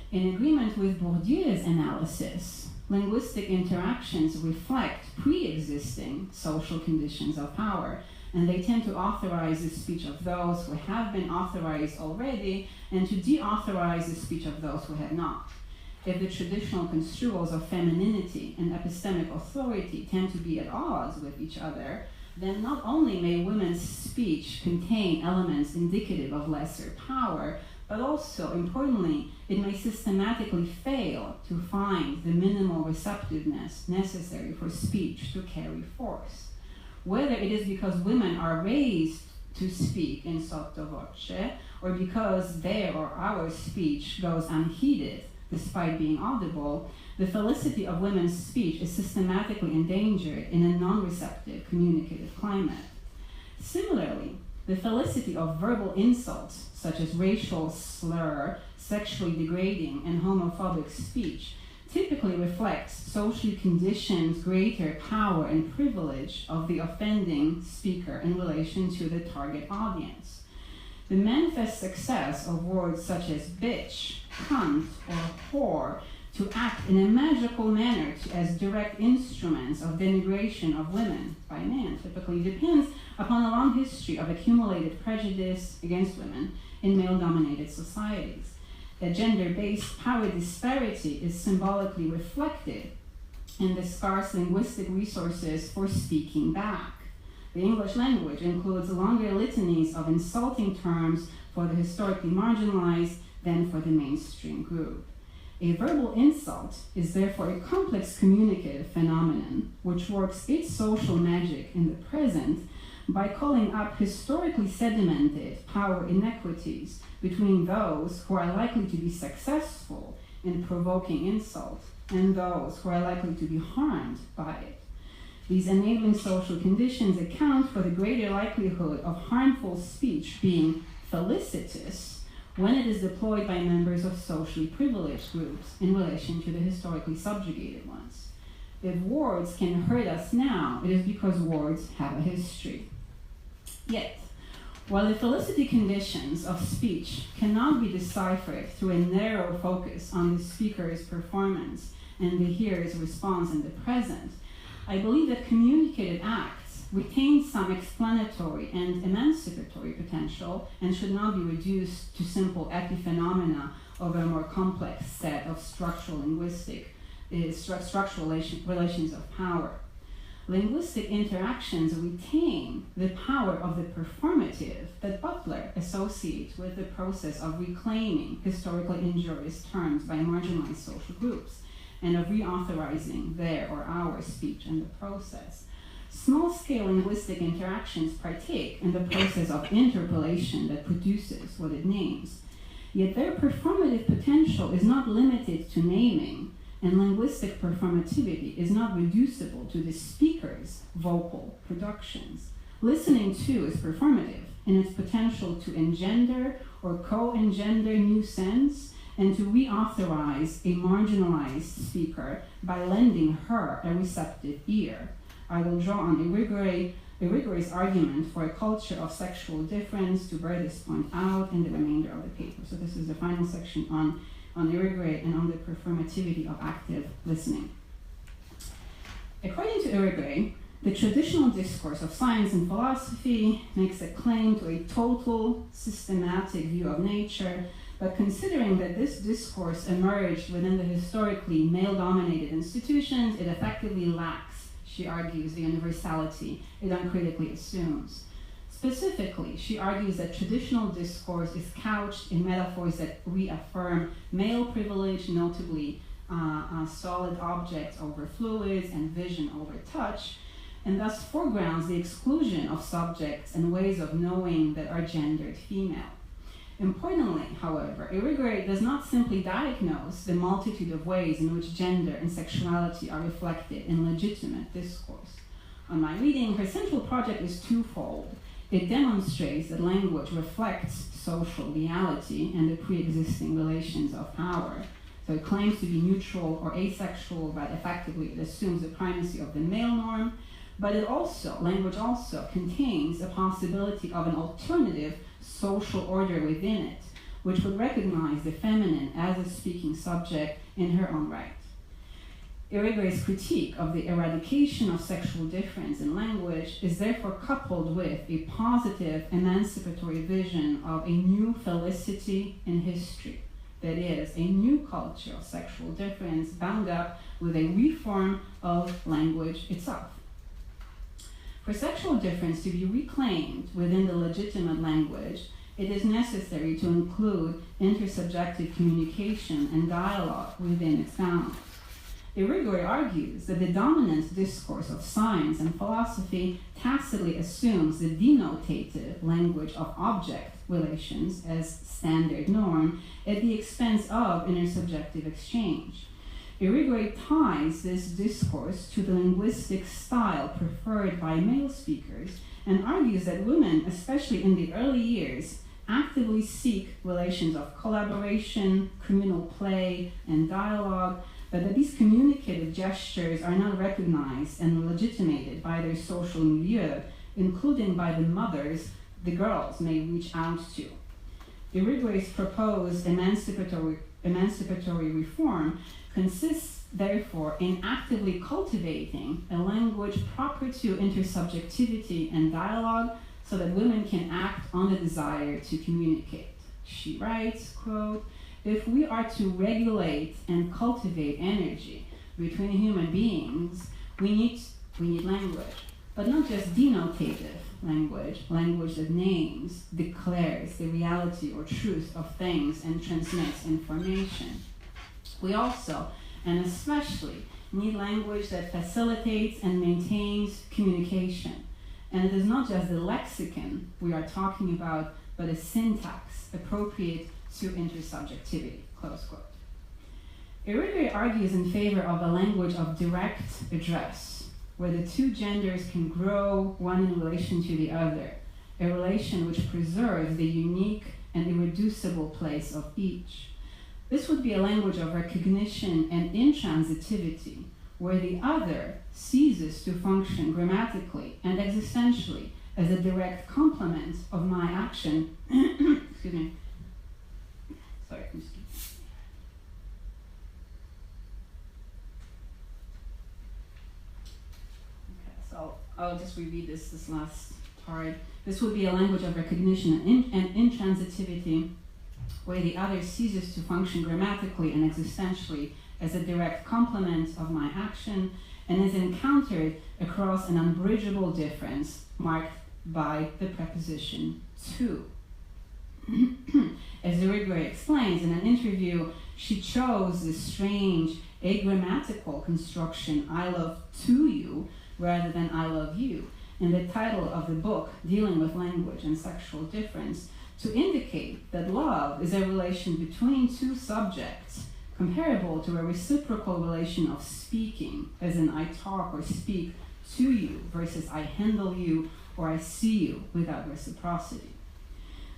In agreement with Bourdieu's analysis, linguistic interactions reflect pre-existing social conditions of power, and they tend to authorize the speech of those who have been authorized already and to deauthorize the speech of those who have not. If the traditional construals of femininity and epistemic authority tend to be at odds with each other, then not only may women's speech contain elements indicative of lesser power, but also, importantly, it may systematically fail to find the minimal receptiveness necessary for speech to carry force. Whether it is because women are raised to speak in sotto voce, or because their or our speech goes unheeded despite being audible, the felicity of women's speech is systematically endangered in a non-receptive communicative climate. Similarly, the felicity of verbal insults, such as racial slur, sexually degrading, and homophobic speech, typically reflects socially conditioned greater power and privilege of the offending speaker in relation to the target audience. The manifest success of words such as bitch, cunt, or whore to act in a magical manner as direct instruments of denigration of women by men typically depends upon a long history of accumulated prejudice against women in male-dominated societies. That gender-based power disparity is symbolically reflected in the scarce linguistic resources for speaking back. The English language includes longer litanies of insulting terms for the historically marginalized than for the mainstream group. A verbal insult is therefore a complex communicative phenomenon which works its social magic in the present by calling up historically sedimented power inequities between those who are likely to be successful in provoking insult and those who are likely to be harmed by it. These enabling social conditions account for the greater likelihood of harmful speech being felicitous when it is deployed by members of socially privileged groups in relation to the historically subjugated ones. If words can hurt us now, it is because words have a history. Yet, while the felicity conditions of speech cannot be deciphered through a narrow focus on the speaker's performance and the hearer's response in the present, I believe that communicated acts retain some explanatory and emancipatory potential and should not be reduced to simple epiphenomena of a more complex set of structural relations of power. Linguistic interactions retain the power of the performative that Butler associates with the process of reclaiming historically injurious terms by marginalized social groups and of re-authorizing their or our speech in the process. Small-scale linguistic interactions partake in the process of interpolation that produces what it names. Yet their performative potential is not limited to naming, and linguistic performativity is not reducible to the speaker's vocal productions. Listening, too, is performative in its potential to engender or co-engender new sense and to re-authorize a marginalized speaker by lending her a receptive ear. I will draw on Irigaray's argument for a culture of sexual difference to bear this point out in the remainder of the paper. So this is the final section on Irigaray and on the performativity of active listening. According to Irigaray, the traditional discourse of science and philosophy makes a claim to a total, systematic view of nature, but considering that this discourse emerged within the historically male-dominated institutions, it effectively lacks, she argues, the universality it uncritically assumes. Specifically, she argues that traditional discourse is couched in metaphors that reaffirm male privilege, notably solid objects over fluids and vision over touch, and thus foregrounds the exclusion of subjects and ways of knowing that are gendered female. Importantly, however, Irigaray does not simply diagnose the multitude of ways in which gender and sexuality are reflected in legitimate discourse. On my reading, her central project is twofold. It demonstrates that language reflects social reality and the pre-existing relations of power. So it claims to be neutral or asexual, but effectively it assumes the primacy of the male norm. But language also contains a possibility of an alternative social order within it, which would recognize the feminine as a speaking subject in her own right. Irigaray's critique of the eradication of sexual difference in language is therefore coupled with a positive emancipatory vision of a new felicity in history, that is, a new culture of sexual difference bound up with a reform of language itself. For sexual difference to be reclaimed within the legitimate language, it is necessary to include intersubjective communication and dialogue within its bounds. Irigaray argues that the dominant discourse of science and philosophy tacitly assumes the denotative language of object relations as standard norm at the expense of intersubjective exchange. Irigaray ties this discourse to the linguistic style preferred by male speakers and argues that women, especially in the early years, actively seek relations of collaboration, communal play, and dialogue, but that these communicative gestures are not recognized and legitimated by their social milieu, including by the mothers the girls may reach out to. Irigaray's proposed emancipatory reform consists, therefore, in actively cultivating a language proper to intersubjectivity and dialogue so that women can act on the desire to communicate. She writes, quote, "If we are to regulate and cultivate energy between human beings, we need language, but not just denotative language that names, declares the reality or truth of things and transmits information. We also, and especially, need language that facilitates and maintains communication. And it is not just the lexicon we are talking about, but a syntax appropriate to intersubjectivity," close quote. Irigaray argues in favor of a language of direct address, where the two genders can grow one in relation to the other, a relation which preserves the unique and irreducible place of each. This would be a language of recognition and intransitivity, where the other ceases to function grammatically and existentially as a direct complement of my action. Excuse me. Sorry, I'm just kidding. Okay, so I'll just reread this last part. This would be a language of recognition and intransitivity, where the other ceases to function grammatically and existentially as a direct complement of my action and is encountered across an unbridgeable difference marked by the preposition to. As Irigaray explains in an interview, she chose this strange agrammatical construction, "I love to you," rather than "I love you," in the title of the book dealing with language and sexual difference, to indicate that love is a relation between two subjects, comparable to a reciprocal relation of speaking, as in I talk or speak to you, versus I handle you or I see you, without reciprocity.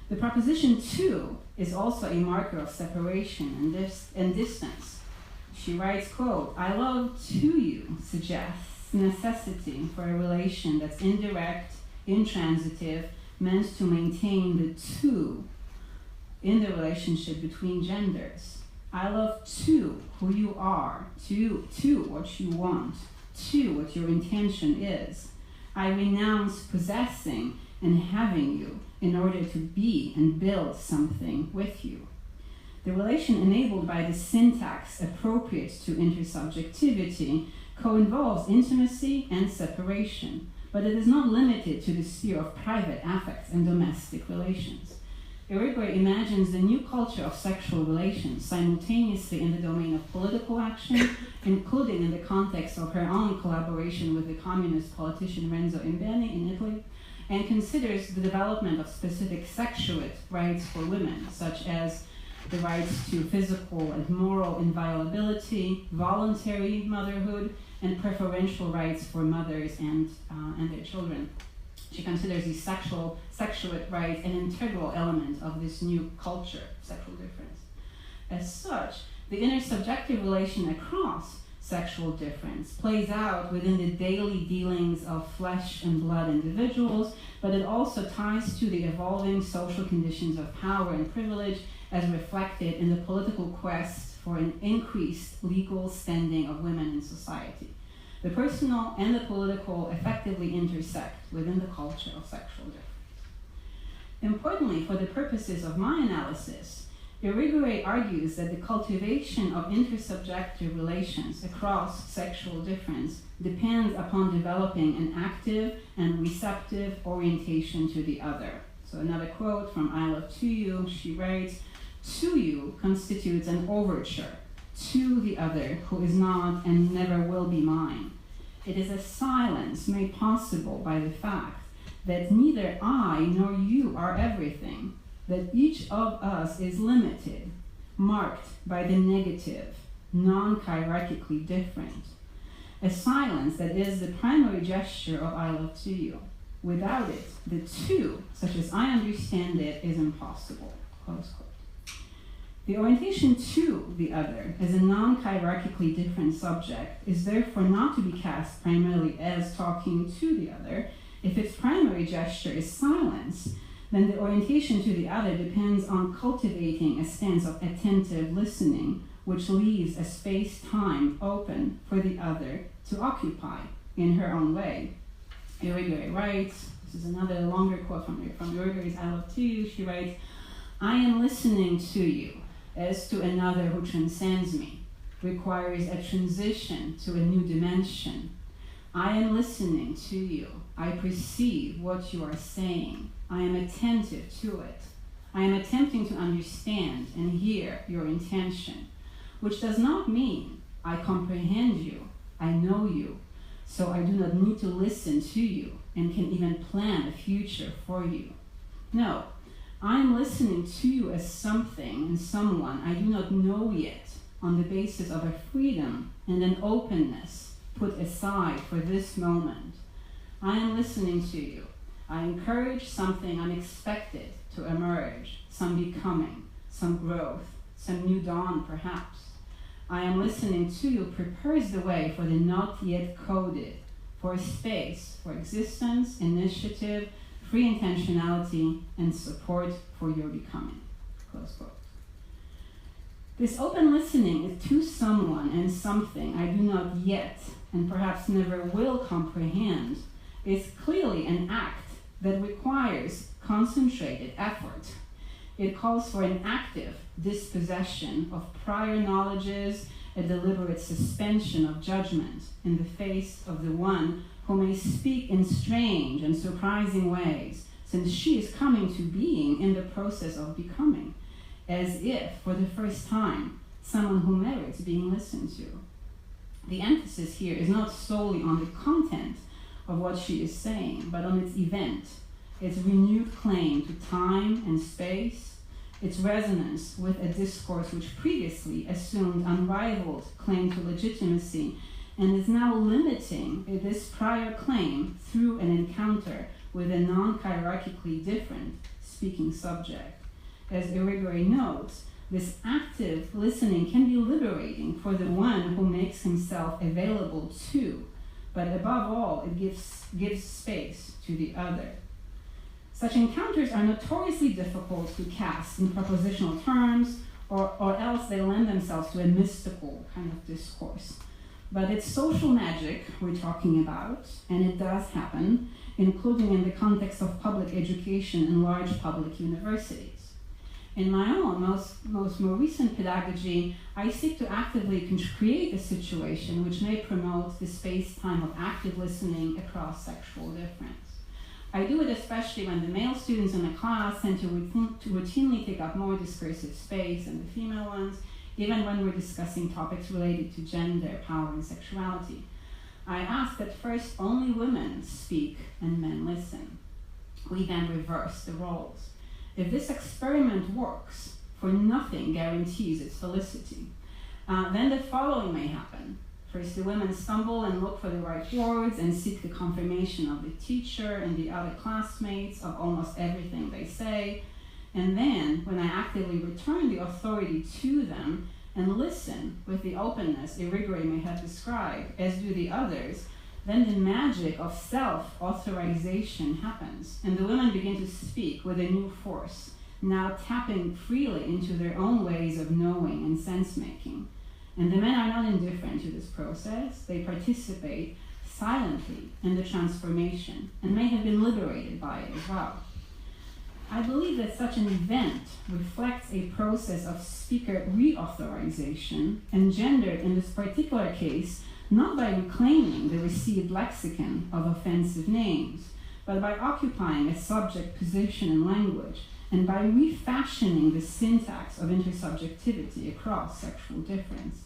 The preposition to is also a marker of separation and distance. She writes, quote, "I love to you" suggests necessity for a relation that's indirect, intransitive, meant to maintain the two in the relationship between genders. I love to who you are, to what you want, to what your intention is. I renounce possessing and having you in order to be and build something with you. The relation enabled by the syntax appropriate to intersubjectivity co-involves intimacy and separation, but it is not limited to the sphere of private affects and domestic relations. Irigaray imagines the new culture of sexual relations simultaneously in the domain of political action, including in the context of her own collaboration with the communist politician Renzo Imbeni in Italy, and considers the development of specific sexuate rights for women, such as the rights to physical and moral inviolability, voluntary motherhood, and preferential rights for mothers and their children. She considers these sexuate rights an integral element of this new culture, sexual difference. As such, the intersubjective relation across sexual difference plays out within the daily dealings of flesh and blood individuals, but it also ties to the evolving social conditions of power and privilege as reflected in the political quest for an increased legal standing of women in society. The personal and the political effectively intersect within the culture of sexual difference. Importantly, for the purposes of my analysis, Irigaray argues that the cultivation of intersubjective relations across sexual difference depends upon developing an active and receptive orientation to the other. So another quote from I Love To You, she writes, "To you constitutes an overture to the other who is not and never will be mine. It is a silence made possible by the fact that neither I nor you are everything, that each of us is limited, marked by the negative, non-hierarchically different. A silence that is the primary gesture of I love to you. Without it, the two, such as I understand it, is impossible." Close quote. The orientation to the other as a non-hierarchically different subject is therefore not to be cast primarily as talking to the other. If its primary gesture is silence, then the orientation to the other depends on cultivating a stance of attentive listening, which leaves a space-time open for the other to occupy in her own way. Irigaray writes, this is another longer quote from Irigaray's I Love to You. She writes, "I am listening to you as to another who transcends me, requires a transition to a new dimension. I am listening to you. I perceive what you are saying. I am attentive to it. I am attempting to understand and hear your intention, which does not mean I comprehend you, I know you, so I do not need to listen to you and can even plan a future for you. No, I am listening to you as something and someone I do not know yet, on the basis of a freedom and an openness put aside for this moment. I am listening to you. I encourage something unexpected to emerge, some becoming, some growth, some new dawn perhaps. I am listening to you prepares the way for the not yet coded, for space, for existence, initiative, free intentionality, and support for your becoming." Close quote. This open listening is to someone and something I do not yet, and perhaps never will comprehend, is clearly an act that requires concentrated effort. It calls for an active dispossession of prior knowledges, a deliberate suspension of judgment in the face of the one who may speak in strange and surprising ways, since she is coming to being in the process of becoming, as if, for the first time, someone who merits being listened to. The emphasis here is not solely on the content of what she is saying, but on its event, its renewed claim to time and space, its resonance with a discourse which previously assumed unrivaled claim to legitimacy and is now limiting this prior claim through an encounter with a non-hierarchically different speaking subject. As Irigaray notes, this active listening can be liberating for the one who makes himself available to, but above all, it gives space to the other. Such encounters are notoriously difficult to cast in propositional terms, or else they lend themselves to a mystical kind of discourse. But it's social magic we're talking about, and it does happen, including in the context of public education in large public universities. In my own more recent pedagogy, I seek to actively create a situation which may promote the space-time of active listening across sexual difference. I do it especially when the male students in the class tend to routinely take up more discursive space than the female ones, even when we're discussing topics related to gender, power, and sexuality. I ask that first only women speak and men listen. We then reverse the roles. If this experiment works, for nothing guarantees its felicity, then the following may happen. First, the women stumble and look for the right words and seek the confirmation of the teacher and the other classmates of almost everything they say. And then, when I actively return the authority to them and listen with the openness Irigaray may have described, as do the others, then the magic of self-authorization happens, and the women begin to speak with a new force, now tapping freely into their own ways of knowing and sense-making. And the men are not indifferent to this process. They participate silently in the transformation and may have been liberated by it as well. I believe that such an event reflects a process of speaker re-authorization, engendered in this particular case not by reclaiming the received lexicon of offensive names, but by occupying a subject position in language and by refashioning the syntax of intersubjectivity across sexual difference.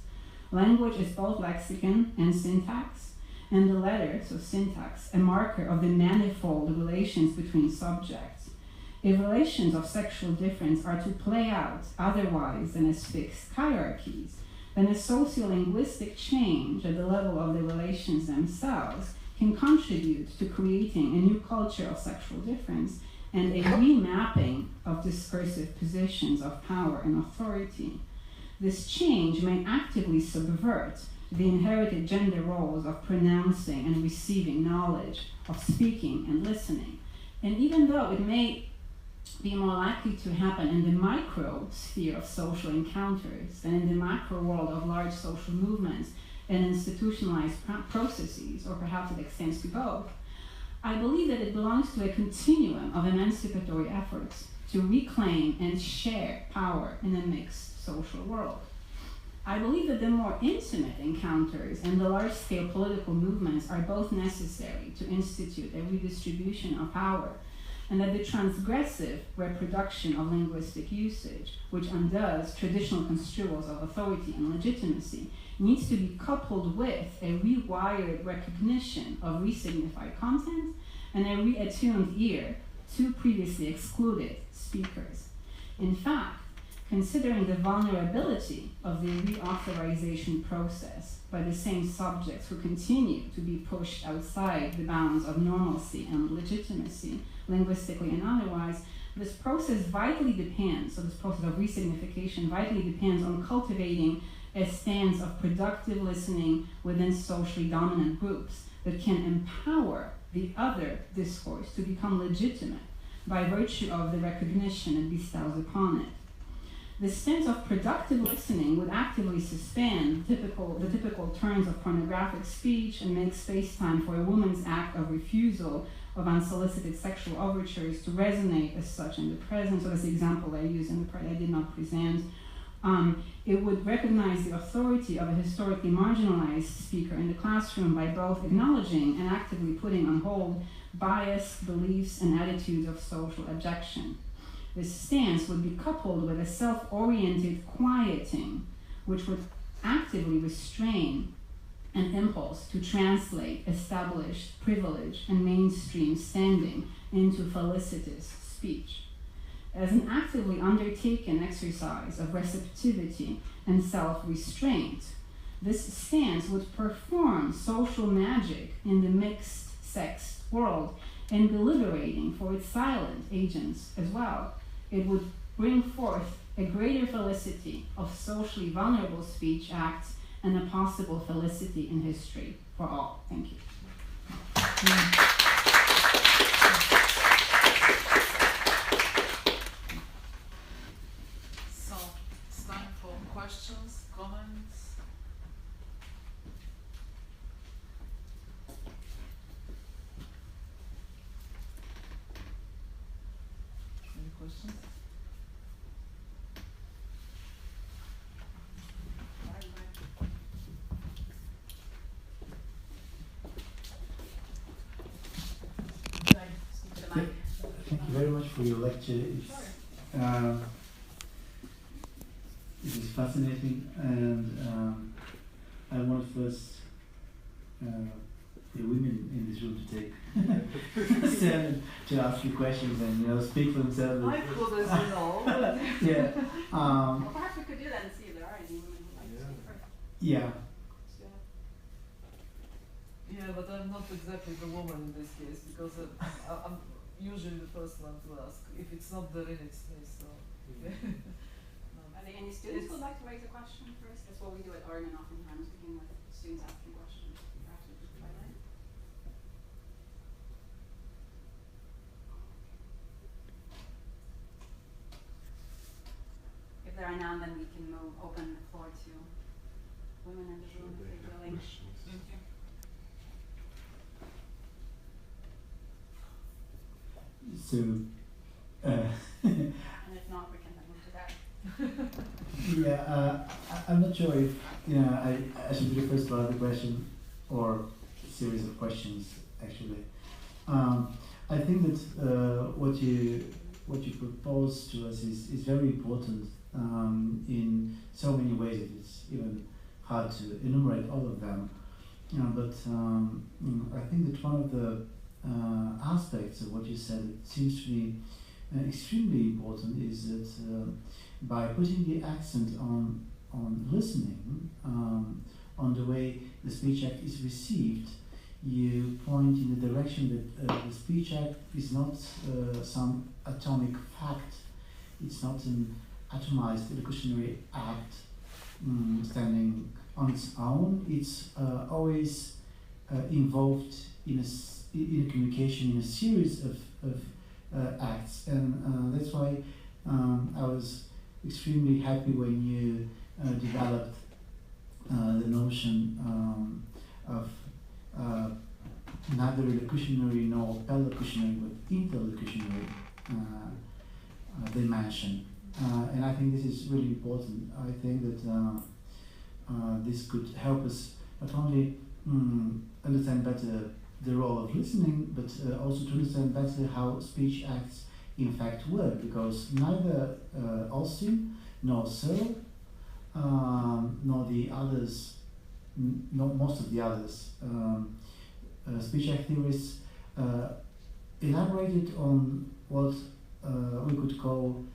Language is both lexicon and syntax, and the latter, so syntax, a marker of the manifold relations between subjects. If relations of sexual difference are to play out otherwise than as fixed hierarchies, then a sociolinguistic change at the level of the relations themselves can contribute to creating a new culture of sexual difference and a remapping of discursive positions of power and authority. This change may actively subvert the inherited gender roles of pronouncing and receiving knowledge, of speaking and listening. And even though it may be more likely to happen in the micro sphere of social encounters than in the macro world of large social movements and institutionalized processes, or perhaps it extends to both, I believe that it belongs to a continuum of emancipatory efforts to reclaim and share power in a mixed social world. I believe that the more intimate encounters and the large-scale political movements are both necessary to institute a redistribution of power, and that the transgressive reproduction of linguistic usage, which undoes traditional construals of authority and legitimacy, needs to be coupled with a rewired recognition of resignified content and a reattuned ear to previously excluded speakers. In fact, considering the vulnerability of the reauthorization process by the same subjects who continue to be pushed outside the bounds of normalcy and legitimacy, linguistically and otherwise, this process vitally depends, so this process of resignification vitally depends on cultivating a stance of productive listening within socially dominant groups that can empower the other discourse to become legitimate by virtue of the recognition it bestows upon it. The stance of productive listening would actively suspend the typical turns of pornographic speech and make space-time for a woman's act of refusal of unsolicited sexual overtures to resonate as such in the present. So that's the example I used in the part I did not present. It would recognize the authority of a historically marginalized speaker in the classroom by both acknowledging and actively putting on hold bias, beliefs, and attitudes of social abjection. This stance would be coupled with a self-oriented quieting, which would actively restrain an impulse to translate established privilege and mainstream standing into felicitous speech. As an actively undertaken exercise of receptivity and self-restraint, this stance would perform social magic in the mixed-sex world and be liberating for its silent agents as well. It would bring forth a greater felicity of socially vulnerable speech acts and a possible felicity in history for all. Thank you. So it's time for questions, comments. Any questions? Thank you very much for your lecture. It is fascinating, and I want first the women in this room to take stand to ask you questions and speak for themselves. I could, as you know. Yeah. Well, perhaps we could do that and see if there are any women who like to speak first. Yeah. Yeah, but I'm not exactly the woman in this case, because I'm usually the first one to ask. If it's not there in its place, so. Are there any students who would like to raise a question first? That's what we do at Arden oftentimes, begin with students asking questions. Perhaps we could try that. If there are none, then we can open the floor to women in the room if they're willing. So, and if not, we can move to that. yeah, I'm not sure if I should be the first to ask the question or a series of questions. Actually, I think that what you propose to us is very important in so many ways that it's even hard to enumerate all of them. But I think that one of the aspects of what you said that seems to be extremely important is that by putting the accent on listening, on the way the speech act is received, you point in the direction that the Speech Act is not some atomic fact. It's not an atomized elocutionary act standing on its own. It's always involved in a communication, in a series of acts, and that's why I was extremely happy when you developed the notion of neither elocutionary nor perlocutionary but interlocutionary dimension. And I think this is really important. I think that this could help us not only understand better the role of listening, but also to understand better how speech acts in fact work, because neither Austin nor Searle nor the others, not most of the others, speech act theorists elaborated on what we could call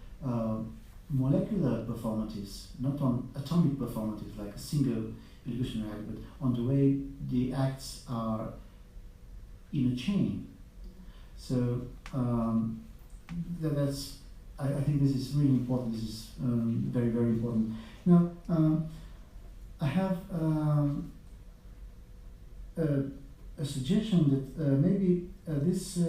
molecular performatives, not on atomic performatives like a single elocutionary act, but on the way the acts are in a chain. So that's I think this is really important. This is very, very important. Now, I have a suggestion that maybe this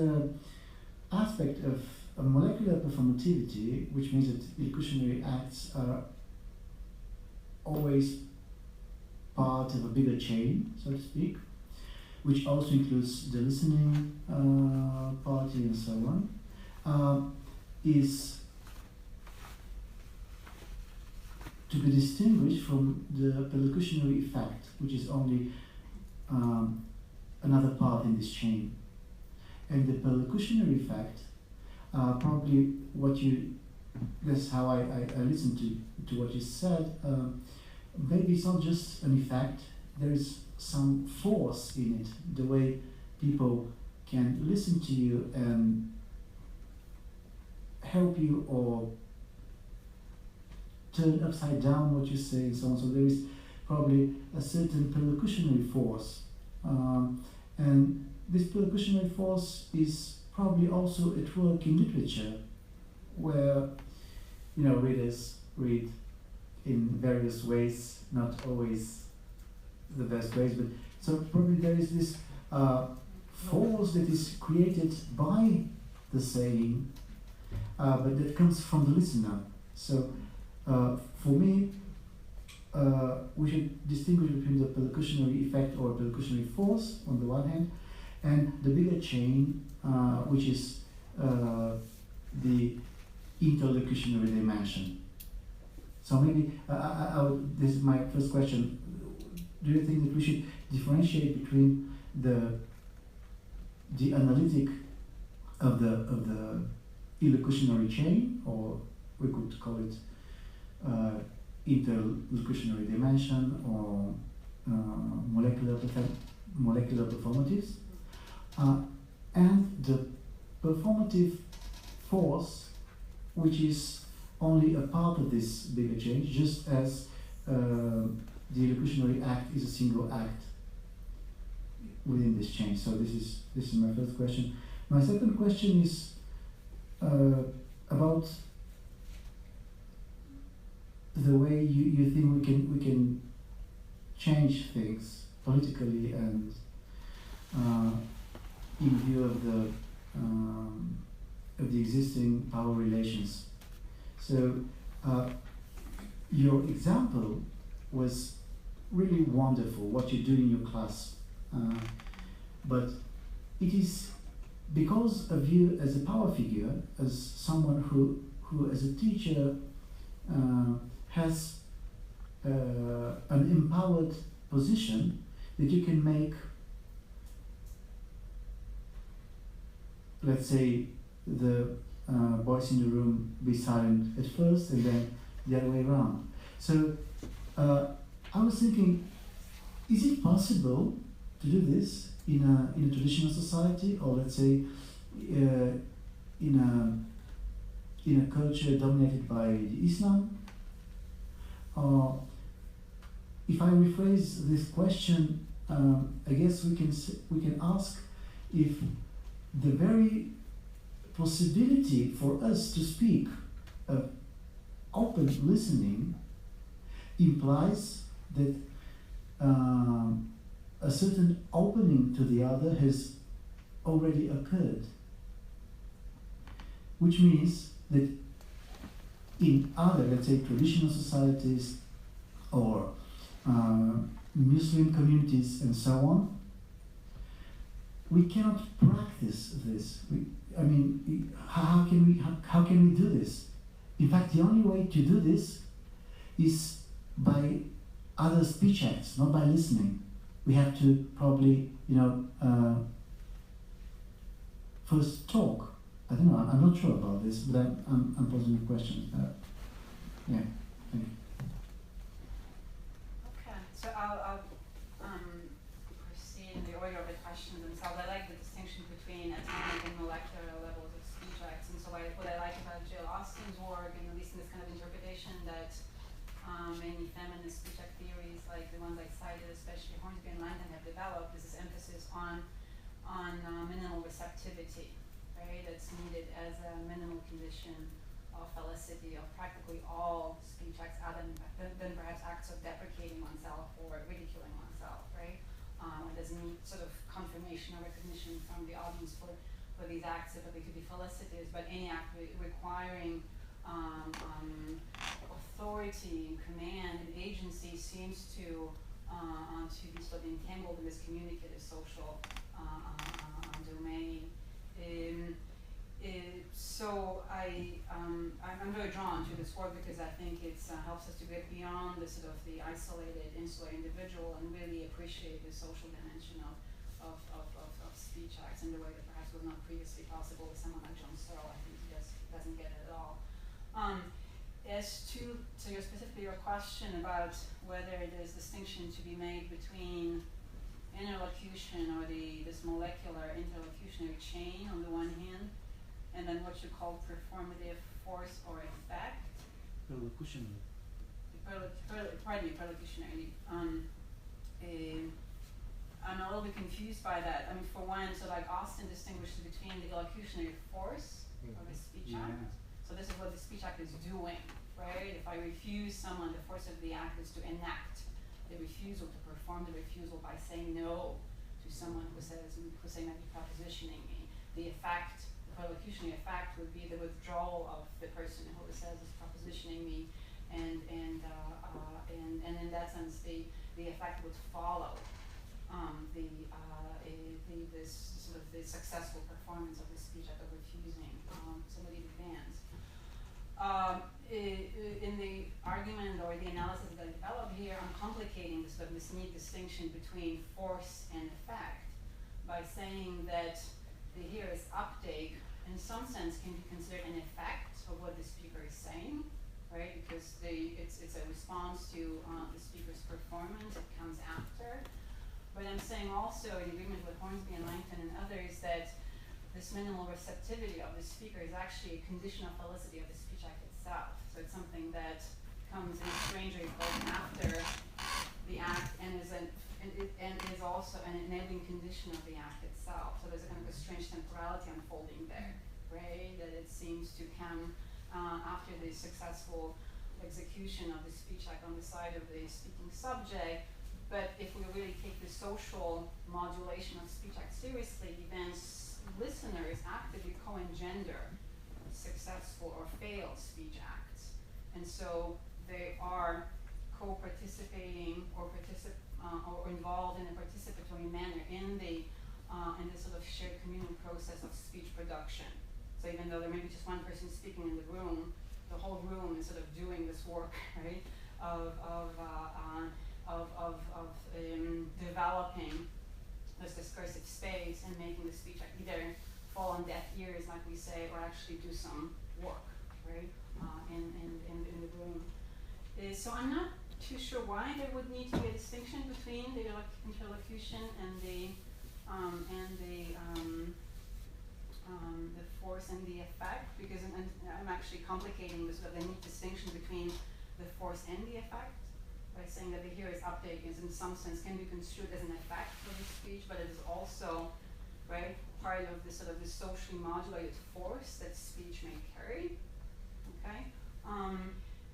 aspect of molecular performativity, which means that elocutionary acts are always part of a bigger chain, so to speak, which also includes the listening party and so on, is to be distinguished from the perlocutionary effect, which is only another part in this chain. And the perlocutionary effect, probably what you, that's how I listened to what you said, maybe it's not just an effect, there is some force in it, the way people can listen to you and help you or turn upside down what you say and so on. So there is probably a certain perlocutionary force. And this perlocutionary force is probably also at work in literature, where readers read in various ways, not always the best ways, but so probably there is this force that is created by the saying, but that comes from the listener. So for me, we should distinguish between the perlocutionary effect or perlocutionary force on the one hand, and the bigger chain, which is the interlocutionary dimension. So maybe this is my first question. Do you think that we should differentiate between the analytic of the elocutionary chain, or we could call it interlocutionary dimension, or molecular performatives, and the performative force, which is only a part of this bigger chain, just as the elocutionary act is a single act within this chain. So this is my first question. My second question is about the way you think we can change things politically and in view of the existing power relations. So your example was really wonderful, what you do in your class, but it is because of you as a power figure, as someone who as a teacher has an empowered position, that you can make, let's say, the voice in the room be silent at first and then the other way around. So I was thinking, is it possible to do this in a traditional society, or let's say in a culture dominated by Islam? Or if I rephrase this question, I guess we can ask if the very possibility for us to speak of open listening implies that a certain opening to the other has already occurred, which means that in other, let's say, traditional societies or Muslim communities and so on, we cannot practice this. How can we do this? In fact, the only way to do this is by other speech acts, not by listening. We have to probably, first talk. I don't know. I'm not sure about this, but I'm posing a question. Yeah. Thank you. Okay, so I'll proceed in the order of the questions themselves. I like the distinction between atomic and molecular levels of speech acts, and so what I like about Jill Austin's work, and at least in this kind of interpretation that many feminist speech act theories, like the ones I cited, especially Hornsby and Langton, have developed, is this emphasis on minimal receptivity, right? That's needed as a minimal condition of felicity of practically all speech acts, other than perhaps acts of deprecating oneself or ridiculing oneself, right? It doesn't need sort of confirmation or recognition from the audience for these acts, but they could be felicitous, but any act requiring authority, command, and agency seems to be sort of entangled in this communicative social domain. So I'm very drawn to this work because I think it helps us to get beyond the sort of the isolated, insular individual and really appreciate the social dimension of speech acts in the way that perhaps was not previously possible with someone like John Searle. I think he just doesn't get it at all. As to specifically your question about whether there's distinction to be made between interlocution or this molecular interlocutionary chain on the one hand, and then what you call performative force or effect. Perlocutionary. Perlocutionary. I'm a little bit confused by that. I mean, for one, so like Austin distinguishes between the elocutionary force of a speech act. So this is what the speech act is doing, right? If I refuse someone, the force of the act is to enact the refusal, to perform the refusal by saying no to someone who might be propositioning me. The effect, the perlocutionary effect, would be the withdrawal of the person who says is propositioning me, and in that sense, the effect would follow the successful performance of the speech act of refusing somebody to advance. In the argument or the analysis that I developed here, I'm complicating this neat distinction between force and effect by saying that the here is uptake, in some sense, can be considered an effect of what the speaker is saying, right? Because it's a response to the speaker's performance. It comes after. But I'm saying also, in agreement with Hornsby and Langton and others, that this minimal receptivity of the speaker is actually a condition of felicity of the speech act itself. So it's something that comes in strangely both after the act and is also an enabling condition of the act itself. So there's a kind of a strange temporality unfolding there, right? That it seems to come after the successful execution of the speech act on the side of the speaking subject. But if we really take the social modulation of speech act seriously, then listeners actively co-engender successful or failed speech acts. And so they are co-participating or involved in a participatory manner in the sort of shared communal process of speech production. So even though there may be just one person speaking in the room, the whole room is sort of doing this work, right, of developing this discursive space and making the speech act either fall on deaf ears, like we say, or actually do some work, right, in the room. So I'm not too sure why there would need to be a distinction between the interlocution and the force and the effect, because I'm actually complicating this with a neat distinction between the force and the effect. by saying that the hearer's uptake is in some sense can be construed as an effect of the speech, but it is also, right, part of the sort of the socially modulated force that speech may carry. Okay,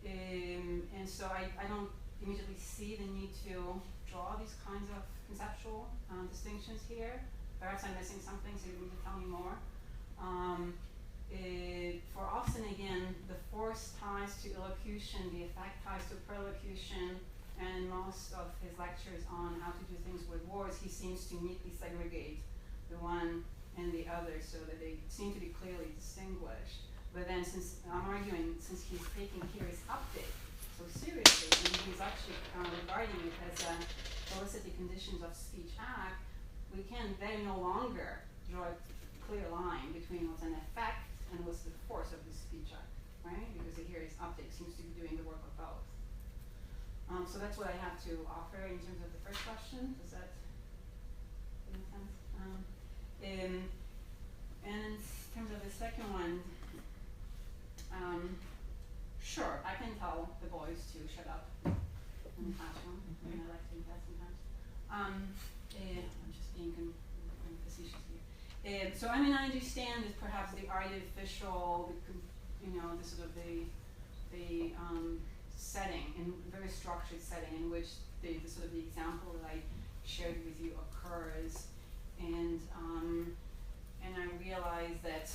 and so I don't immediately see the need to draw these kinds of conceptual distinctions here. Perhaps I'm missing something, so you need to tell me more. For Austin, again, the force ties to elocution, the effect ties to perlocution, and in most of his lectures on how to do things with words, he seems to neatly segregate the one and the other so that they seem to be clearly distinguished. But then, since I'm arguing, since he's taking here his uptake so seriously, and he's actually regarding it as a felicity conditions of speech act, we can then no longer draw a clear line between what's an effect and what's the force of the speech act, right? Because here his uptake seems to be doing the work of both. So that's what I have to offer in terms of the first question. Does that make sense? And in terms of the second one, sure, I can tell the boys to shut up in the classroom when I like to do that sometimes. I'm just being facetious here. So I mean, I understand that perhaps the artificial, the sort of the setting, in very structured setting in which the sort of the example that I shared with you occurs, and I realize that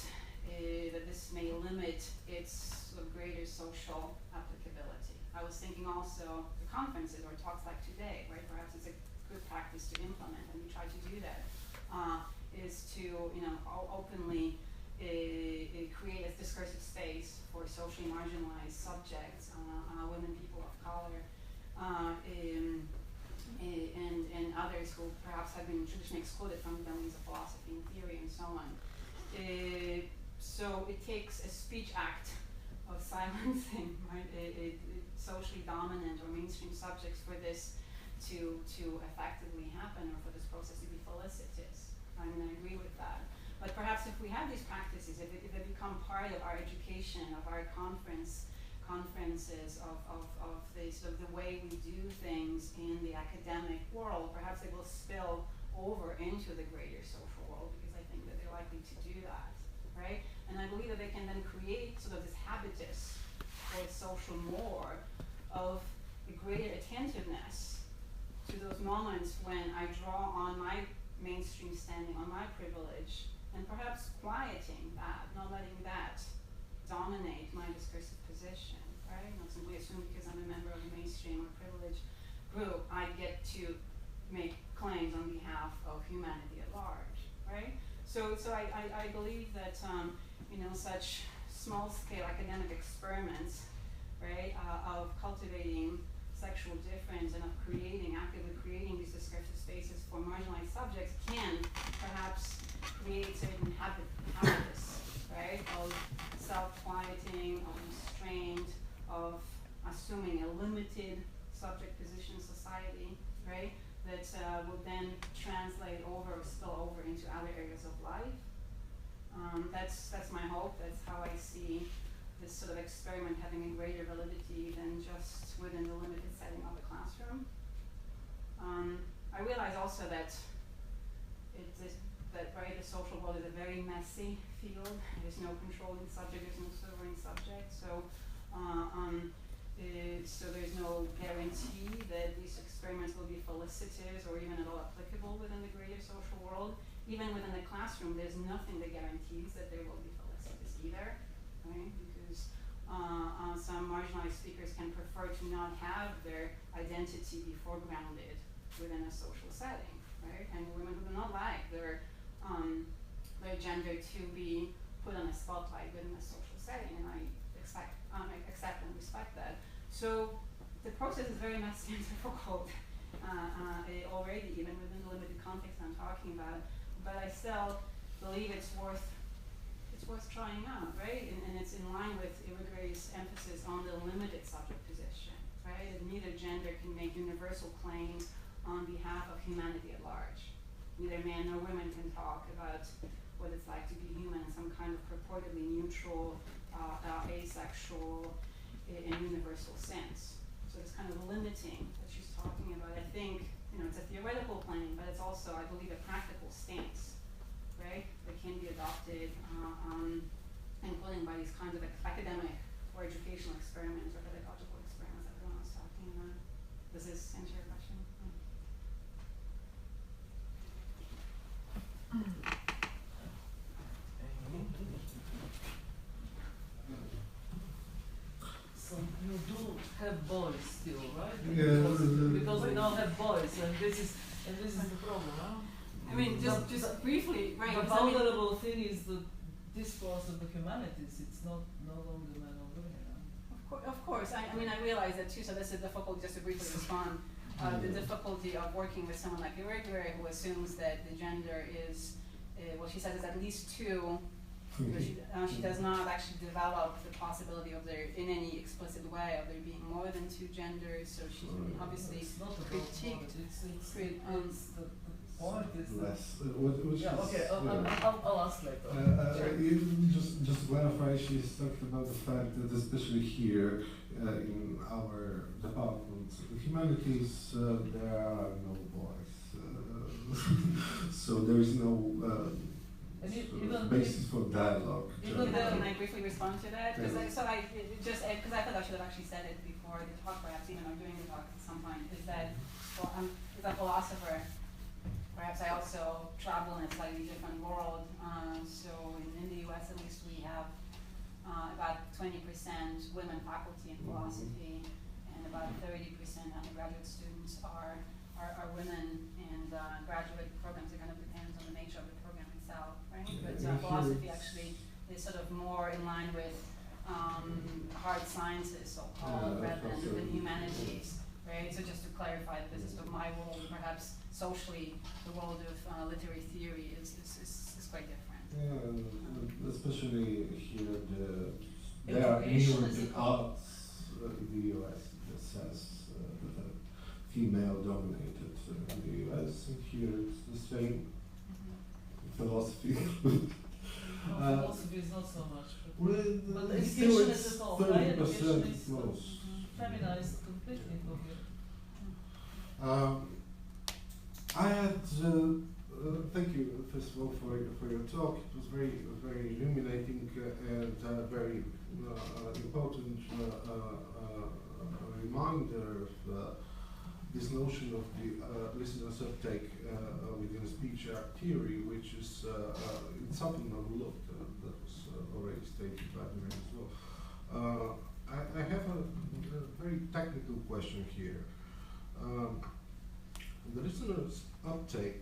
that this may limit its sort of greater social applicability. I was thinking also the conferences or talks like today, right? Perhaps it's a good practice to implement, and we try to do that. Is to openly create a discursive space for socially marginalized subjects, women, people of color, and others who perhaps have been traditionally excluded from the domains of philosophy and theory and so on. So it takes a speech act of silencing, right, socially dominant or mainstream subjects for this to effectively happen, or for this process to be felicitous. I mean, I agree with that. But perhaps if we have these practices, if they become part of our education, of our conferences, of the sort of the way we do things in the academic world, perhaps they will spill over into the greater social world, because I think that they're likely to do that, right? And I believe that they can then create sort of this habitus or social more of a greater attentiveness to those moments when I draw on my mainstream standing, on my privilege, and perhaps quieting that, not letting that dominate my discursive position, right? Not simply assume because I'm a member of a mainstream or privileged group, I get to make claims on behalf of humanity at large, right? So I believe that such small-scale academic experiments, right, of cultivating sexual difference and of actively creating these discursive spaces for marginalized subjects can perhaps create certain habitus, right, of self-quieting, of restraint, of assuming a limited subject position society, right, that would then translate over or spill over into other areas of life. That's my hope. That's how I see this sort of experiment having a greater validity than just within the limited setting of the classroom. I realize also that the social world is a very messy field. There's no controlling subject. There's no sovereign subject. So there's no guarantee that these experiments will be felicitous or even at all applicable within the greater social world. Even within the classroom, there's nothing that guarantees that there will be felicitous either, right? Because some marginalized speakers can prefer to not have their identity be foregrounded within a social setting, right? And women who do not like their gender to be put on a spotlight within a social setting, and I accept and respect that. So the process is very messy and difficult already, even within the limited context I'm talking about. But I still believe it's worth trying out, right? And it's in line with Irigaray's emphasis on the limited subject position, right? That neither gender can make universal claims on behalf of humanity at large. Neither man nor women can talk about what it's like to be human in some kind of purportedly neutral, asexual, and universal sense. So it's kind of limiting that she's talking about. I think, it's a theoretical plane, but it's also, I believe, a practical stance, right? That can be adopted, including by these kinds of academic or educational experiments or pedagogical experiments that everyone was talking about. Does this answer your question? So you do have boys still, right? Yeah, because we now have boys, and this is the problem, huh? I mean, just briefly, right? The vulnerable thing is the discourse of the humanities. It's no longer man or women. Of course. I mean, I realize that too. So this is difficult. Just to briefly respond, the difficulty of working with someone like Irigaray, who assumes that the gender is, well, she says it's at least two. She does not actually develop the possibility of there, in any explicit way, of there being more than two genders. So she obviously critiqued. The point is less. okay. I'll ask later. Just to clarify, she's talking about the fact that especially here in our department, the humanities, there are no boys, so there is no basis for dialogue. Can I briefly respond to that? Because I thought I should have actually said it before the talk, perhaps even or during the talk at some point. Is that, well, I'm a philosopher. Perhaps I also travel in a slightly different world. So in the US, at least, we have about 20% women faculty in philosophy, and about 30% undergraduate students are women, and graduate programs, it kind of depends on the nature of the program itself, right? But philosophy actually is sort of more in line with hard sciences, so-called, rather than the humanities, right? So just to clarify, this is my world, perhaps socially, the world of literary theory is quite different. Yeah, especially here, there are numerous arts in the US that says that are female-dominated in the US, and here it's the same. Philosophy. Philosophy is not so much. But still education it's is at all. Higher 30% education is close. feminized completely I had thank you first of all for your talk. It was very illuminating and very important reminder of this notion of the listener's uptake within speech act theory, which is it's something overlooked that was already stated by Mary as well. I have a very technical question here. The listener's uptake,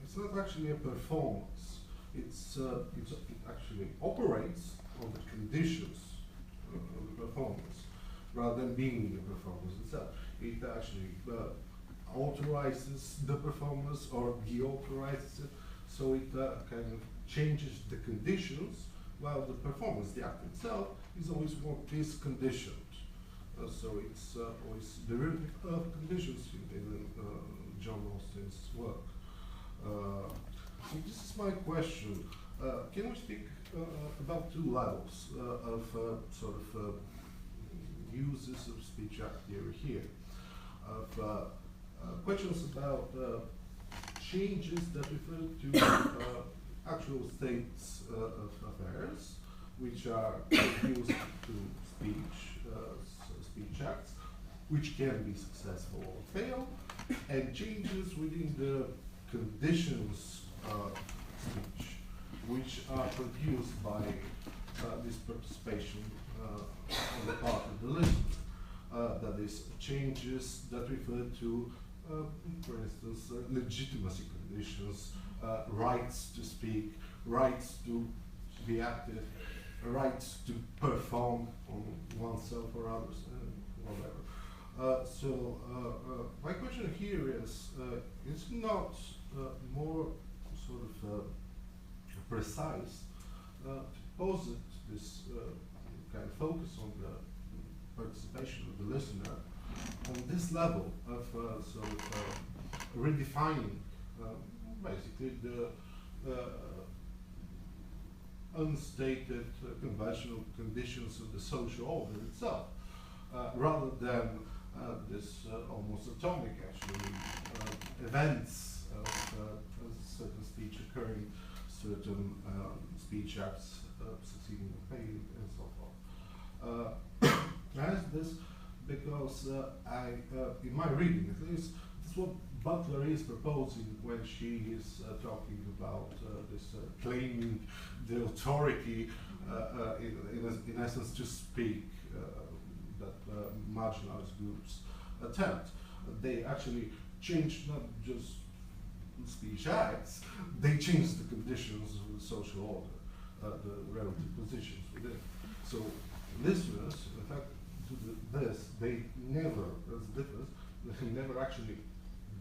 it's not actually a performance. It actually operates on the conditions of the performance rather than being the performance itself. It actually authorizes the performance or deauthorizes it, so it kind of changes the conditions, while the performance, the act itself, is always more disconditioned. So it's always derivative of conditions in John Austin's work. So this is my question. Can we speak about two levels of sort of uses of speech act theory here? Of questions about changes that refer to actual states of affairs, which are used to speech acts, which can be successful or fail, and changes within the conditions of speech, which are produced by this participation on the part of the listener. That is, changes that refer to, for instance, legitimacy conditions, rights to speak, rights to be active, rights to perform on oneself or others, whatever. So my question here is not more sort of precise to posit this kind of focus on the participation of the listener on this level of sort of redefining basically the unstated conventional conditions of the social order itself. rather than this almost atomic, actually, events of certain speech occurring, certain speech acts succeeding with failing, and so forth. I ask this because in my reading at least, this is what Butler is proposing when she is talking about this claiming the authority, in essence, to speak that marginalized groups attempt. They actually changed not just speech acts, they changed the conditions of the social order, the relative positions within. So listeners, in fact, to this, they never, as difference, they never actually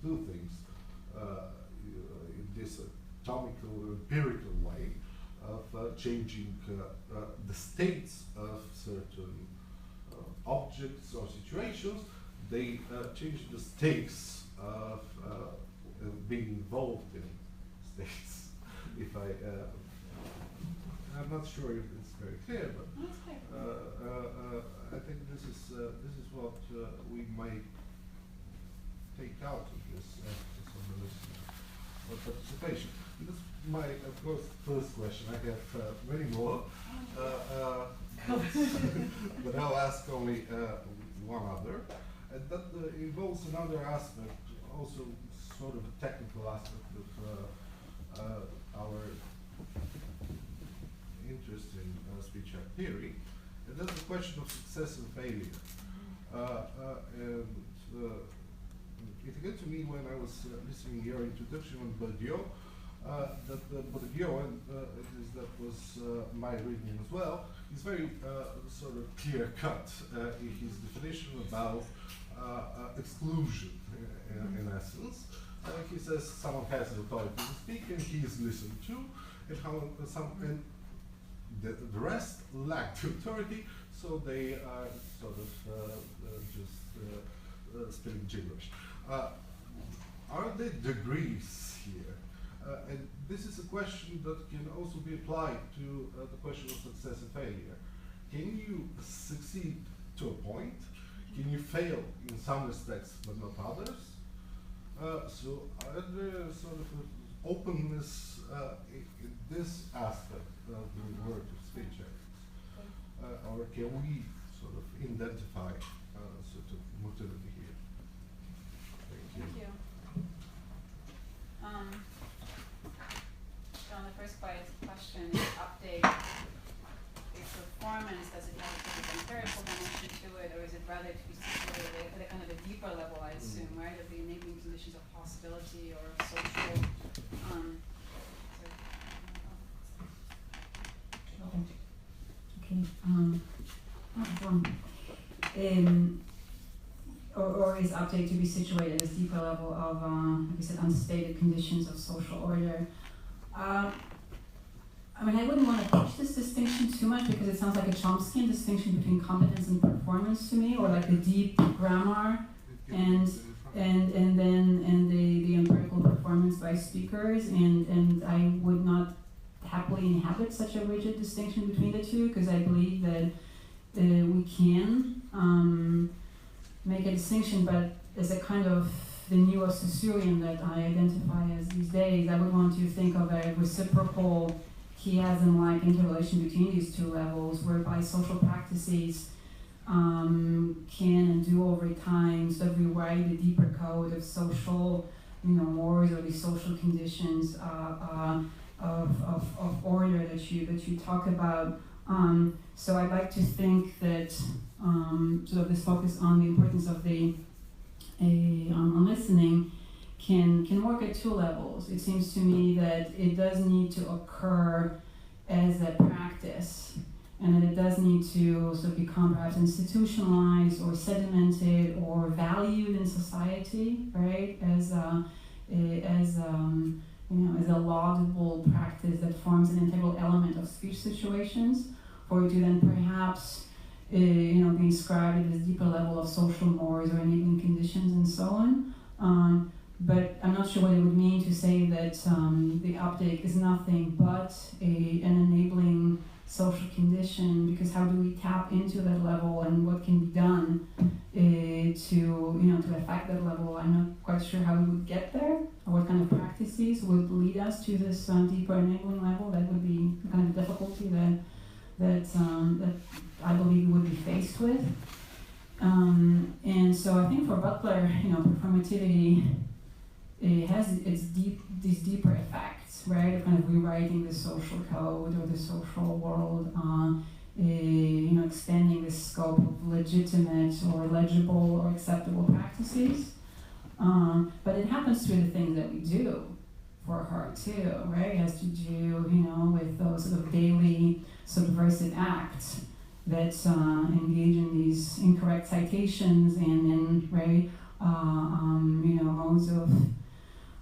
do things in this atomical, empirical way of changing the states of certain objects or situations. They change the states of being involved in states. If I'm not sure if it's very clear, but I think this is what we might take out of this emphasis on the listener or participation. This is my, of course, first question. I have many more, but I'll ask only one other, and that involves another aspect, also sort of a technical aspect of our interest in speech act theory, and that's the question of success and failure. It occurred to me when I was listening to your introduction on Bourdieu, that Bourdieu, and that was my reading as well, is very sort of clear-cut in his definition about exclusion, in essence. He says someone has the authority to speak and he is listened to, and the rest lack the authority, so they are sort of just spilling gibberish. Are there degrees here? And this is a question that can also be applied to the question of success and failure. Can you succeed to a point? Can you fail in some respects but not others? So are there sort of an openness in this aspect of the work of speech acts? Or can we sort of identify sort of motility here? Thank you. John, the first question is uptake. Its performance, does it have an empirical dimension to it, or is it rather to be situated at a kind of a deeper level, I assume, right, of the enabling conditions of possibility or of social. Or is uptake to be situated at a deeper level of, like you said, unstated conditions of social order? I mean, I wouldn't want to push this distinction too much because it sounds like a Chomskyan distinction between competence and performance to me, or like the deep grammar and the empirical performance by speakers, and I would not happily inhabit such a rigid distinction between the two, because I believe that we can make a distinction, but as a kind of the neo-Saussurean that I identify as these days, I would want to think of a reciprocal chiasm-like interrelation between these two levels, whereby social practices can and do over time sort of rewrite the deeper code of social, mores or the social conditions of order that you talk about. So I'd like to think that sort of this focus on the importance of on listening can work at two levels. It seems to me that it does need to occur as a practice, and that it does need to sort of become perhaps institutionalized or sedimented or valued in society, right? As a laudable practice that forms an integral element of speech situations, for it to then perhaps be inscribed at this deeper level of social mores or enabling conditions and so on. but I'm not sure what it would mean to say that the uptake is nothing but an enabling social condition, because how do we tap into that level and what can be done to affect that level? I'm not quite sure how we would get there, or what kind of practices would lead us to this deeper enabling level. That would be the kind of difficulty that I believe we would be faced with. And so I think for Butler, performativity, it has these deeper effects, right? Of kind of rewriting the social code or the social world, expanding the scope of legitimate or legible or acceptable practices. But it happens through the things that we do for her too, right? It has to do, with those sort of daily subversive acts that engage in these incorrect citations and modes of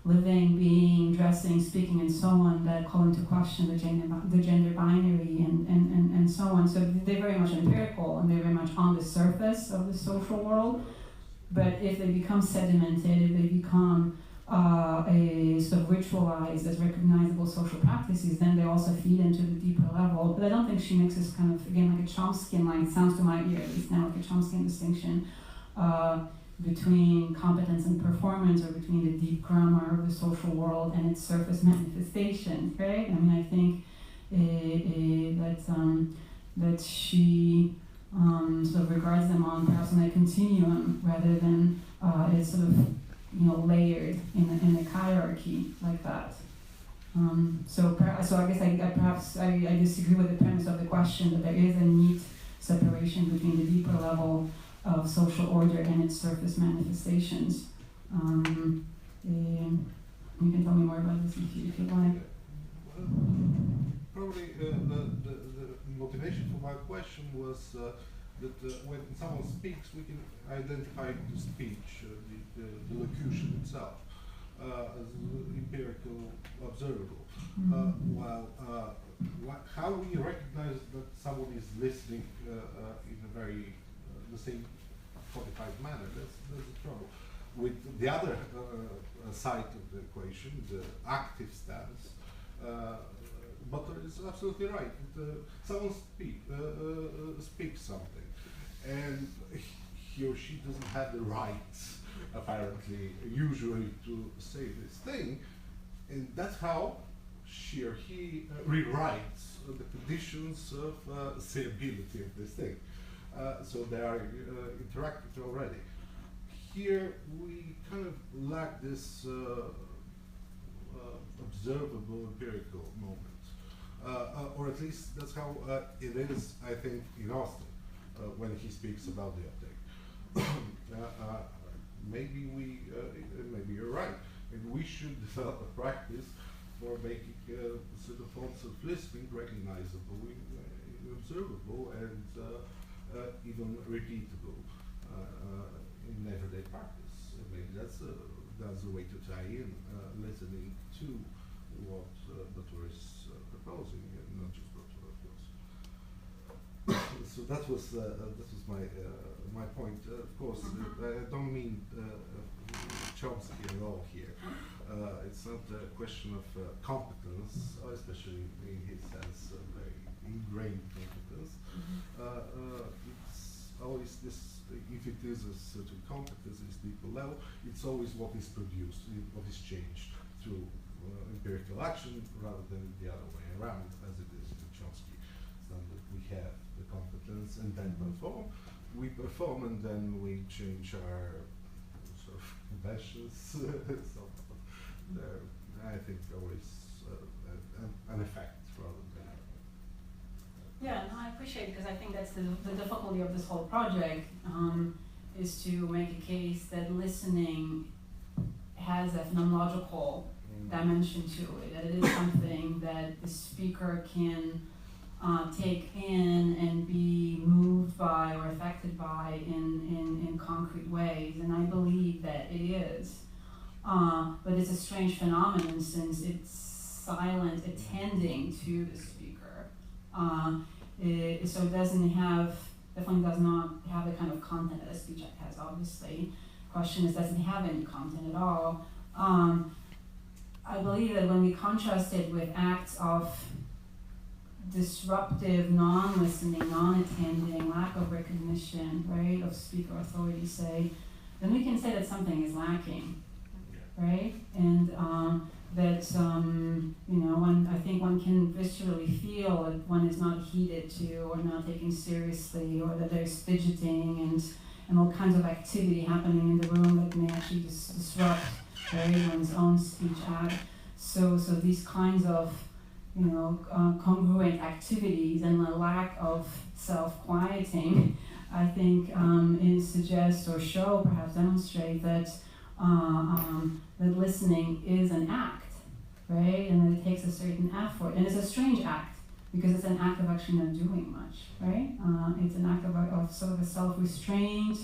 living, being, dressing, speaking, and so on that call into question the gender binary and so on. So they're very much empirical and they're very much on the surface of the social world. But if they become sedimented, if they become a sort of ritualized as recognizable social practices, then they also feed into the deeper level. But I don't think she makes this kind of, again, like a Chomskyan, like it sounds to my ear at least now, like a Chomskyan distinction between competence and performance, or between the deep grammar of the social world and its surface manifestations, right? I mean, I think that she sort of regards them perhaps on a continuum rather than as sort of layered in a hierarchy like that. So I guess I disagree with the premise of the question that there is a neat separation between the deeper level of social order and its surface manifestations. You can tell me more about this if you want. Probably the motivation for my question was that when someone speaks, we can identify the speech, the locution itself, as empirical, observable. How we recognize that someone is listening in a very the same codified manner, that's the trouble. With the other side of the equation, the active stance, Butler is absolutely right. Someone speaks something, and he or she doesn't have the right, apparently, usually, to say this thing, and that's how she or he rewrites the conditions of sayability of this thing. So they are interactive already. Here we kind of lack this observable empirical moment, or at least that's how it is, I think, in Austin when he speaks about the uptake. Maybe maybe you're right, and we should develop a practice for making sort of forms of listening recognizable, observable, and even repeatable in everyday practice. Maybe that's a way to tie in listening to what Butler is proposing, and not just Butler, of course. So that was my point. Of course, I don't mean Chomsky at all here. It's not a question of competence, especially in his sense, very ingrained competence. It's always this, if it is a certain competence, this deeper level, it's always what is produced, what is changed through empirical action rather than the other way around, as it is in Chomsky. It's not that we have the competence and then perform. We perform and then we change our sort of conventions. So I think always an effect rather than. Yeah, no, I appreciate it, because I think that's the difficulty of this whole project, is to make a case that listening has a phenomenological dimension to it, that it is something that the speaker can take in and be moved by or affected by in concrete ways, and I believe that it is. But it's a strange phenomenon since it's silent attending to the speaker. So it definitely does not have the kind of content that a speech act has, obviously. Question is, does it have any content at all? I believe that when we contrast it with acts of disruptive, non-listening, non-attending, lack of recognition, right, of speaker authority, say, then we can say that something is lacking, right? And that, I think one can viscerally feel that one is not heeded to or not taken seriously, or that there's fidgeting and all kinds of activity happening in the room that may actually disrupt, right, one's own speech act. So these kinds of congruent activities and the lack of self-quieting, I think, suggest or show, perhaps demonstrate that that listening is an act, right? And that it takes a certain effort. And it's a strange act, because it's an act of actually not doing much, right? It's an act of sort of a self-restraint,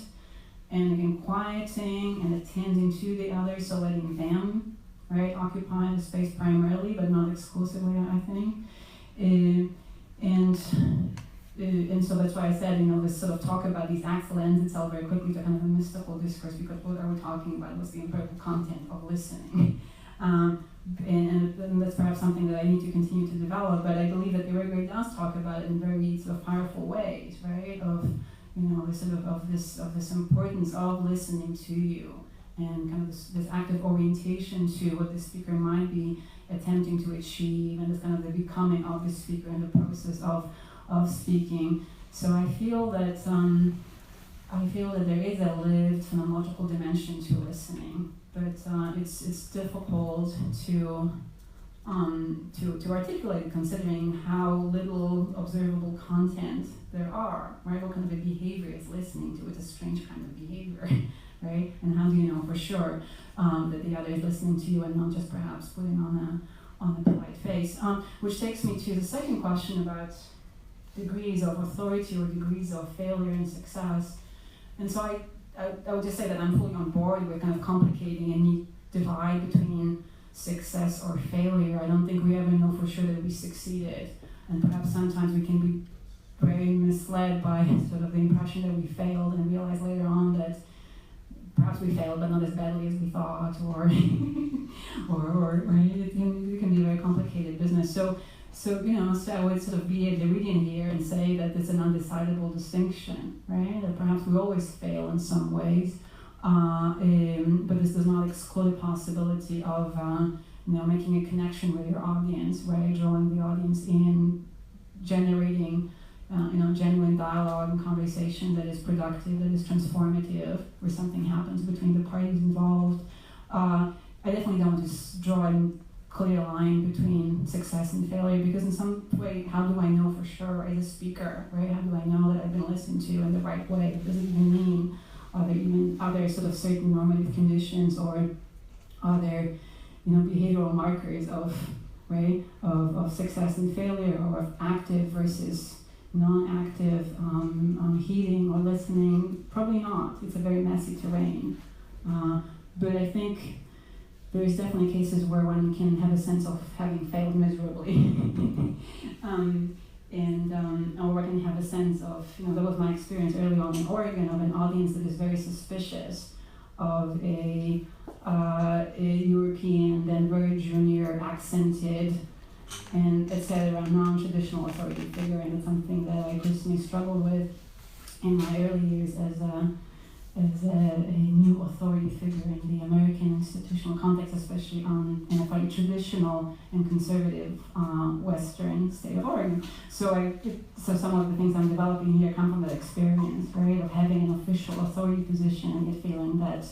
and again, quieting and attending to the others, so letting them, right, occupy the space primarily, but not exclusively, I think. And so that's why I said, this sort of talk about these acts lends itself very quickly to kind of a mystical discourse, because what are we talking about? What's the empirical content of listening? And that's perhaps something that I need to continue to develop, but I believe that Irigaray does talk about it in very sort of powerful ways, right? Of this importance of listening to you, and kind of this active orientation to what the speaker might be attempting to achieve, and this kind of the becoming of the speaker and the process of speaking. So I feel that there is a lived phenomenological dimension to listening, but it's difficult to articulate, considering how little observable content there are, right? What kind of a behavior is listening to? It's a strange kind of behavior, right? And how do you know for sure that the other is listening to you and not just perhaps putting on a polite face? Which takes me to the second question about degrees of authority or degrees of failure and success. And so I would just say that I'm fully on board with kind of complicating any divide between success or failure. I don't think we ever know for sure that we succeeded, and perhaps sometimes we can be very misled by sort of the impression that we failed, and realize later on that perhaps we failed, but not as badly as we thought, or right? It can be a very complicated business. So I would sort of be a Derridian here and say that it's an undecidable distinction, right? That perhaps we always fail in some ways, but this does not exclude the possibility of making a connection with your audience, right? Drawing the audience in, generating genuine dialogue and conversation that is productive, that is transformative, where something happens between the parties involved. I definitely don't want to draw a clear line between success and failure, because in some way, how do I know for sure as a speaker, right? How do I know that I've been listened to in the right way? What does it even mean? Are there sort of certain normative conditions, or are there behavioral markers of success and failure, or of active versus non-active heeding or listening? Probably not. It's a very messy terrain. But I think there's definitely cases where one can have a sense of having failed miserably. Or one can have a sense of, that was my experience early on in Oregon, of an audience that is very suspicious of a European, then very junior, accented, and etc. non-traditional authority figure, and it's something that I personally struggled with in my early years as a new authority figure in the American institutional context, especially in a very traditional and conservative Western state of Oregon. So some of the things I'm developing here come from that experience, right, of having an official authority position and yet feeling that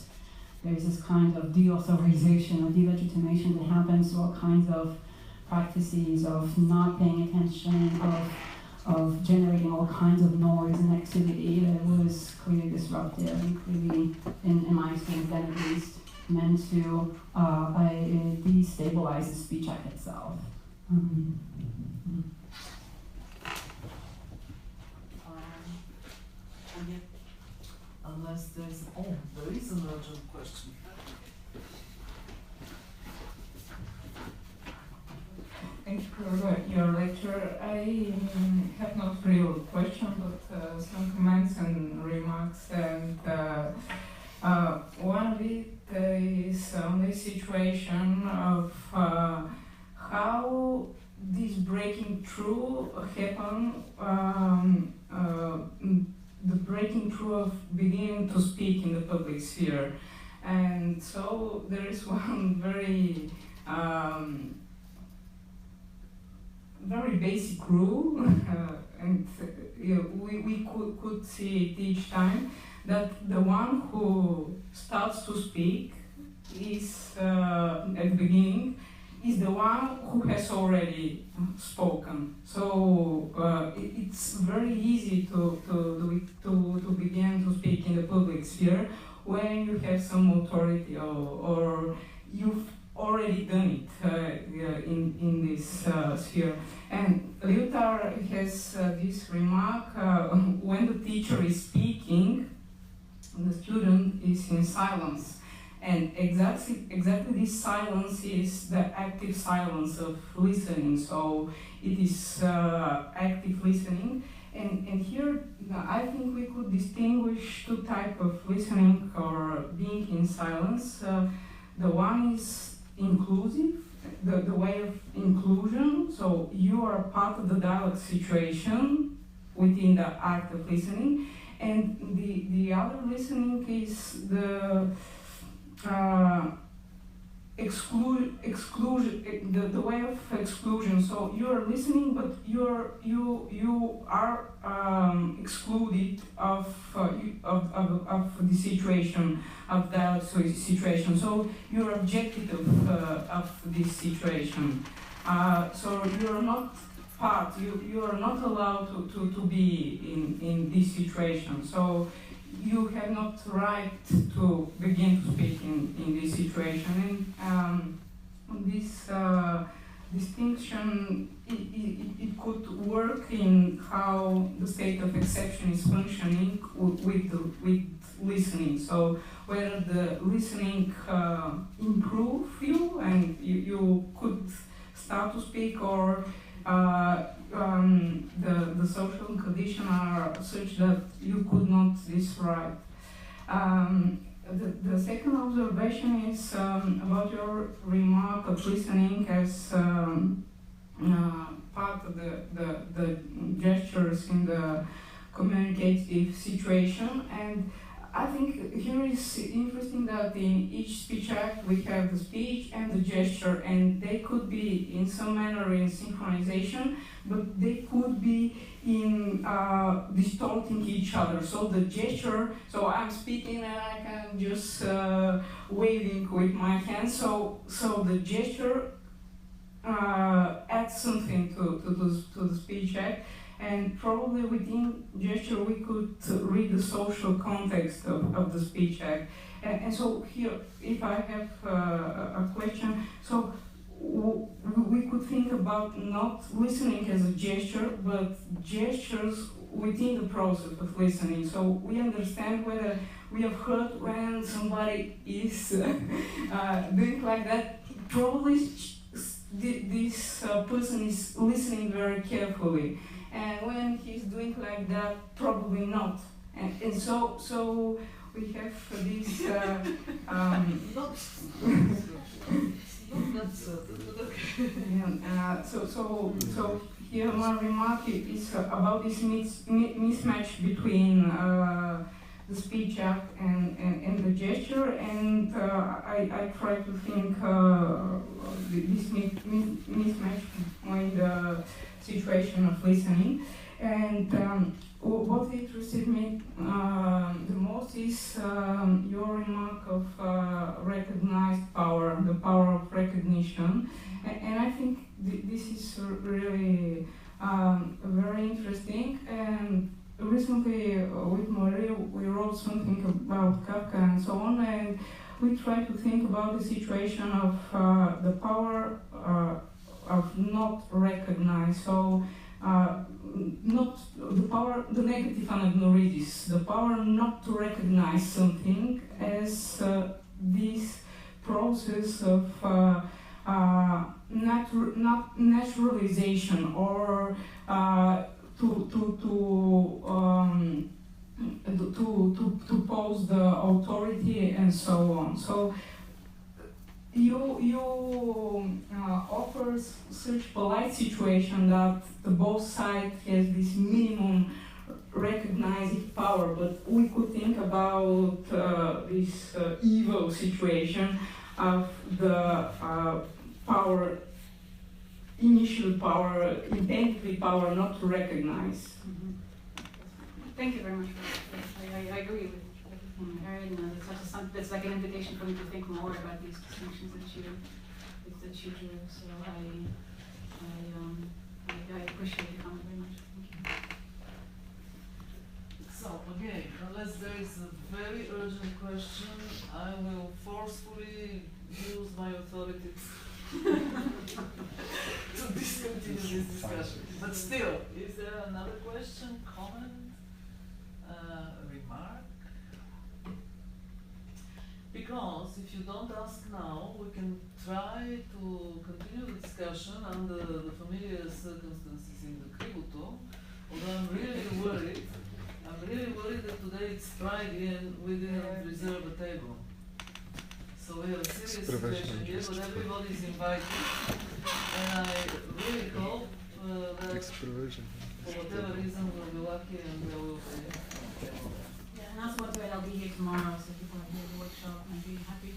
there's this kind of de-authorization or delegitimation that happens to all kinds of practices of not paying attention, of generating all kinds of noise and activity that was clearly disruptive and clearly, in my experience then at least, meant to destabilize the speech act itself. Unless there is an urgent question. Thank you for your lecture. I have not real question, but some comments and remarks. And one of it is on the situation breaking through happen, the breaking through of beginning to speak in the public sphere. And so there is one very very basic rule, and we could see it each time, that the one who starts to speak is, at the beginning, is the one who has already spoken. So it's very easy to begin to speak in the public sphere when you have some authority, or you've already done it in this sphere. And Lyotard has this remark, when the teacher is speaking, the student is in silence. And exactly this silence is the active silence of listening. So it is active listening. And here, I think we could distinguish two types of listening or being in silence. The one is inclusive, the way of inclusion. So you are part of the dialogue situation within the act of listening. And the other listening is the exclusion, the way of exclusion. So you are listening, but you are excluded of the situation, of that situation. So you are objective of this situation. So you are not part. You are not allowed to be in this situation. So you have not right to begin to speak in this situation. And this distinction, it could work in how the state of exception is functioning with listening. So whether the listening improve you and you could start to speak, or the social conditions are such that you could not describe. The second observation is about your remark of listening as part of the gestures in the communicative situation. And I think here is interesting that in each speech act we have the speech and the gesture, and they could be in some manner in synchronization, but they could be in distorting each other. So the gesture, so I'm speaking and I can just waving with my hands. So the gesture adds something to the speech act. And probably within gesture we could read the social context of the speech act. And so here, if I have a question, so we could think about not listening as a gesture, but gestures within the process of listening. So we understand whether we have heard when somebody is doing like that. Probably this person is listening very carefully. And when he's doing like that, probably not. And so we have this. So here my remark is about this mismatch between the speech act and the gesture, and I try to think this mismatch between the situation of listening. And what interested me the most is your remark of recognized power, the power of recognition. And I think this is really very interesting. And recently with Maria we wrote something about Kafka and so on, and we try to think about the situation of the power of not recognized. So not the power, the negative anagnorisis, the power not to recognize something as this process of not naturalization, or to pose the authority and so on. So you offer such polite situation that the both sides has this minimum recognized power, but we could think about this evil situation of the power, initial power, intended power not to recognize. Mm-hmm. Thank you very much for that. I agree with everything I heard, and that's like an invitation for me to think more about these distinctions that you drew. So I appreciate the comment very much. Thank you. So again, unless there is a very urgent question, I will forcefully use my authority to discontinue this discussion. But still, is there another question, comment, remark? Because if you don't ask now, we can try to continue the discussion under the familiar circumstances in the Kributo, although I'm really worried that today it's Friday and we didn't reserve a table. So we have a serious situation here, but everybody is invited. And I really hope that for whatever reason we'll be lucky and we will be. Yeah, and also I'll be here tomorrow, so people are here at the workshop, and I'd be happy